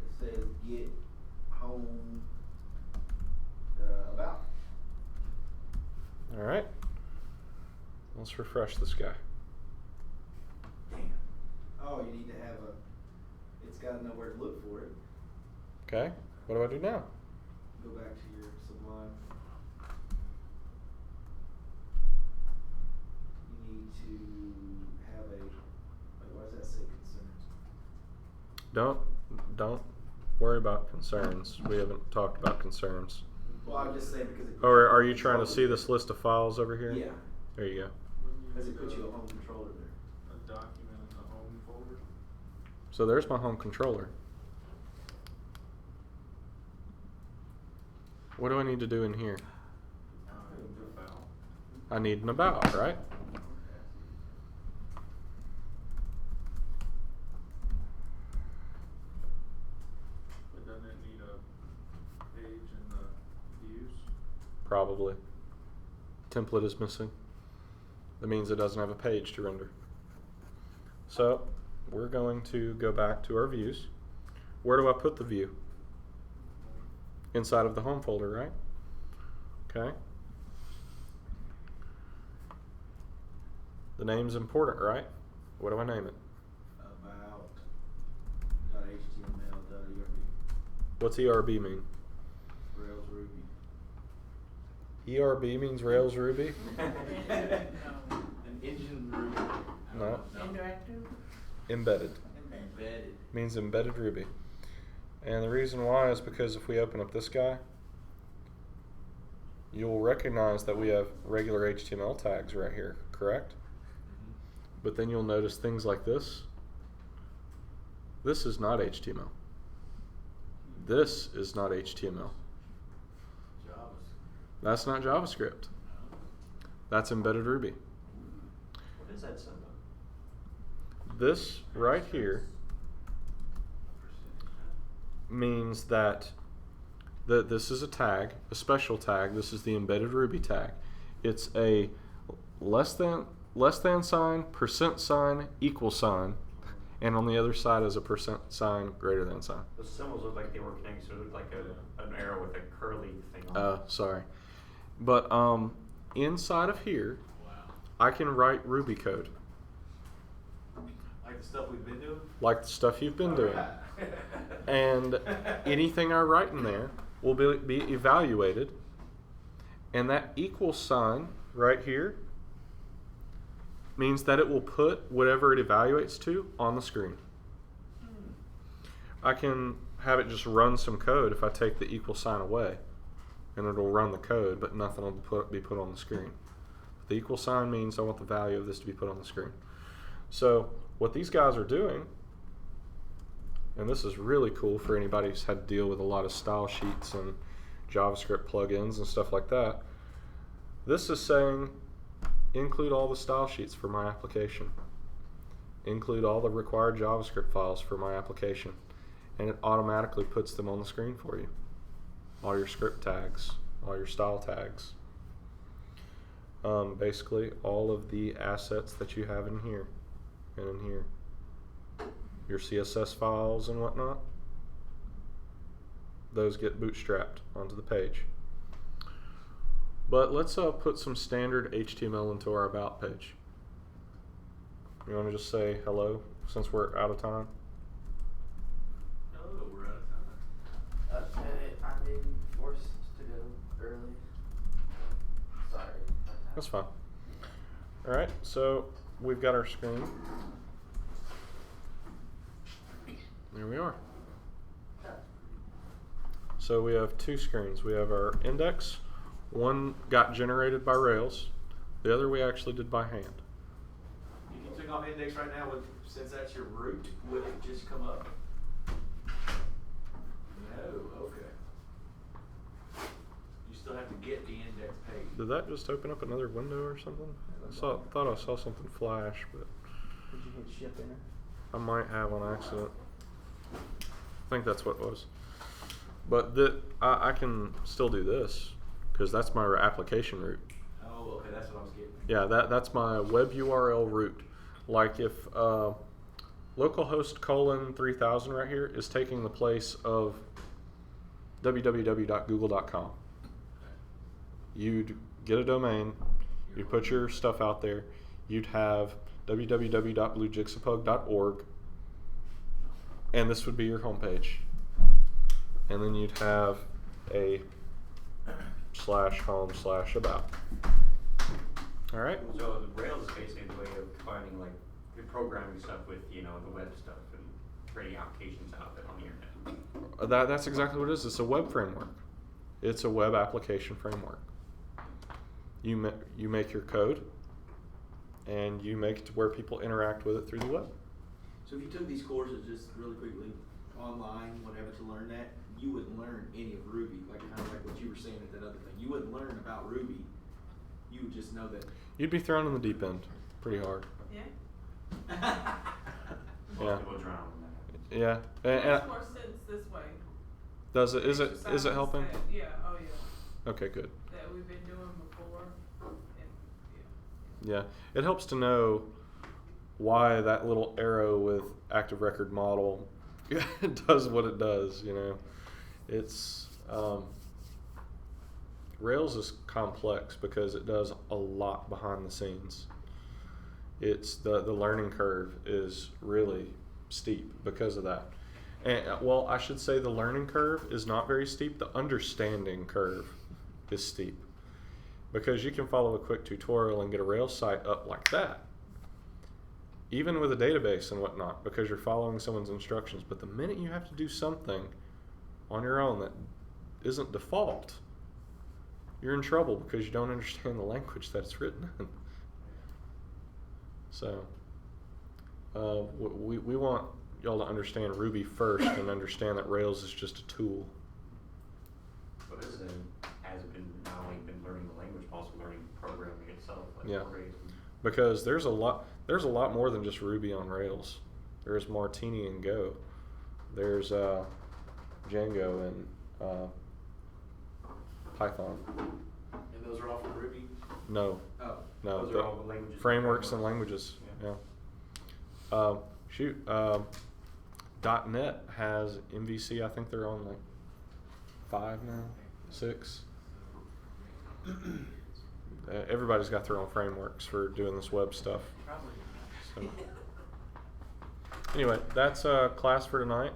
S8: It says get home about.
S1: All right. Let's refresh this guy.
S8: Damn. Oh, you need to have it's got to know where to look for it.
S1: Okay. What do I do now?
S8: Go back to your Sublime. You need to have why does that say concerns?
S1: Don't worry about concerns. We haven't talked about concerns.
S8: Well, I'm just saying because
S1: Or are you trying to see this list of files over here?
S8: Yeah.
S1: There you go.
S8: Because it puts you a home controller there.
S7: A document in the home folder.
S1: So there's my home controller. What do I need to do in here? I need an about, right?
S7: But doesn't it need a page in the views?
S1: Probably. Template is missing. That means it doesn't have a page to render. So we're going to go back to our views. where do I put the view? Inside of the home folder, right? Okay. The name's important, right? What do I name it?
S8: About .html.erb.
S1: What's ERB mean?
S8: Rails Ruby.
S1: ERB means Rails Ruby?
S8: An engine Ruby.
S1: No.
S5: Interactive?
S1: Embedded.
S8: Embedded.
S1: Means embedded Ruby. And the reason why is because if we open up this guy, you'll recognize that we have regular HTML tags right here, correct? But then you'll notice things like this. This is not HTML. This is not HTML. That's not JavaScript. That's embedded Ruby.
S3: What is that symbol?
S1: This right here means that this is a tag, a special tag. This is the embedded Ruby tag. It's a less than sign, percent sign, equal sign, and on the other side is a percent sign, greater than sign.
S3: Those symbols look like they were connected, so it looked like an arrow with a curly thing on it.
S1: Sorry. But inside of here, I can write Ruby code.
S8: Like the stuff we've been doing?
S1: Like the stuff you've been doing.
S8: Alright.
S1: And anything I write in there will be evaluated. And that equal sign right here means that it will put whatever it evaluates to on the screen. I can have it just run some code if I take the equal sign away, and it'll run the code, but nothing will be put on the screen. The equal sign means I want the value of this to be put on the screen. So what these guys are doing, and this is really cool for anybody who's had to deal with a lot of style sheets and JavaScript plugins and stuff like that, this is saying include all the style sheets for my application. Include all the required JavaScript files for my application. And it automatically puts them on the screen for you. All your script tags, all your style tags. Basically, all of the assets that you have in here and in here. Your CSS files and whatnot. Those get bootstrapped onto the page. But let's put some standard HTML into our about page. You want to just say hello since we're out of time?
S8: Oh, we're out of time.
S6: I'm being forced to go early. Sorry.
S1: That's fine. Alright, so we've got our screen. There we are. So we have two screens. We have our index. One got generated by Rails. The other we actually did by hand.
S8: If you took off index right now, since that's your root, would it just come up? No, okay. You still have to get the index page.
S1: Did that just open up another window or something? Thought I saw something flash, but
S2: Did you hit ship enter?
S1: I might have on accident. I think that's what it was. But I can still do this because that's my application root.
S8: Oh, okay, that's what I was getting.
S1: Yeah, that's my web URL root. Like if localhost :3000 right here is taking the place of www.google.com. You'd get a domain, you'd put your stuff out there, you'd have www.bluejigsapug.org, and this would be your homepage. And then you'd have a /home/about. All right.
S3: So the Rails is basically the way of combining like the programming stuff with the web stuff and creating applications out there on the internet.
S1: That's exactly what it is. It's a web framework. It's a web application framework. You make your code, and you make it to where people interact with it through the web.
S8: So if you took these courses just really quickly online, whatever, to learn that, you wouldn't learn any of Ruby, like kind of like what you were saying at that other thing. You wouldn't learn about Ruby. You would just know that.
S1: You'd be thrown in the deep end pretty hard.
S5: Yeah.
S1: Yeah.
S3: People drown in that.
S1: Yeah.
S5: It makes more sense this way.
S1: Does it? Is it
S5: Exercises
S1: helping?
S5: that- yeah, oh yeah.
S1: Okay, good.
S5: That we've been doing before. And,
S1: Yeah, it helps to know why that little arrow with active record model it does what it does. You know, it's Rails is complex because it does a lot behind the scenes. It's the learning curve is really steep because of that. And well, I should say the learning curve is not very steep. The understanding curve is steep because you can follow a quick tutorial and get a Rails site up like that, even with a database and whatnot, because you're following someone's instructions. But the minute you have to do something on your own that isn't default, you're in trouble because you don't understand the language that it's written in. So we want y'all to understand Ruby first and understand that Rails is just a tool.
S3: But this has been not only been learning the language, but also learning programming itself. Like
S1: Yeah.
S3: Rails.
S1: Because there's a lot more than just Ruby on Rails. There's Martini and Go. There's Django and Python.
S8: And those are all from Ruby?
S1: No,
S8: Oh.
S1: no,
S3: Those are all the languages.
S1: frameworks and languages. Yeah. .NET has MVC. I think they're on like 5 now, 6. Everybody's got their own frameworks for doing this web stuff. So. Anyway, that's class for tonight.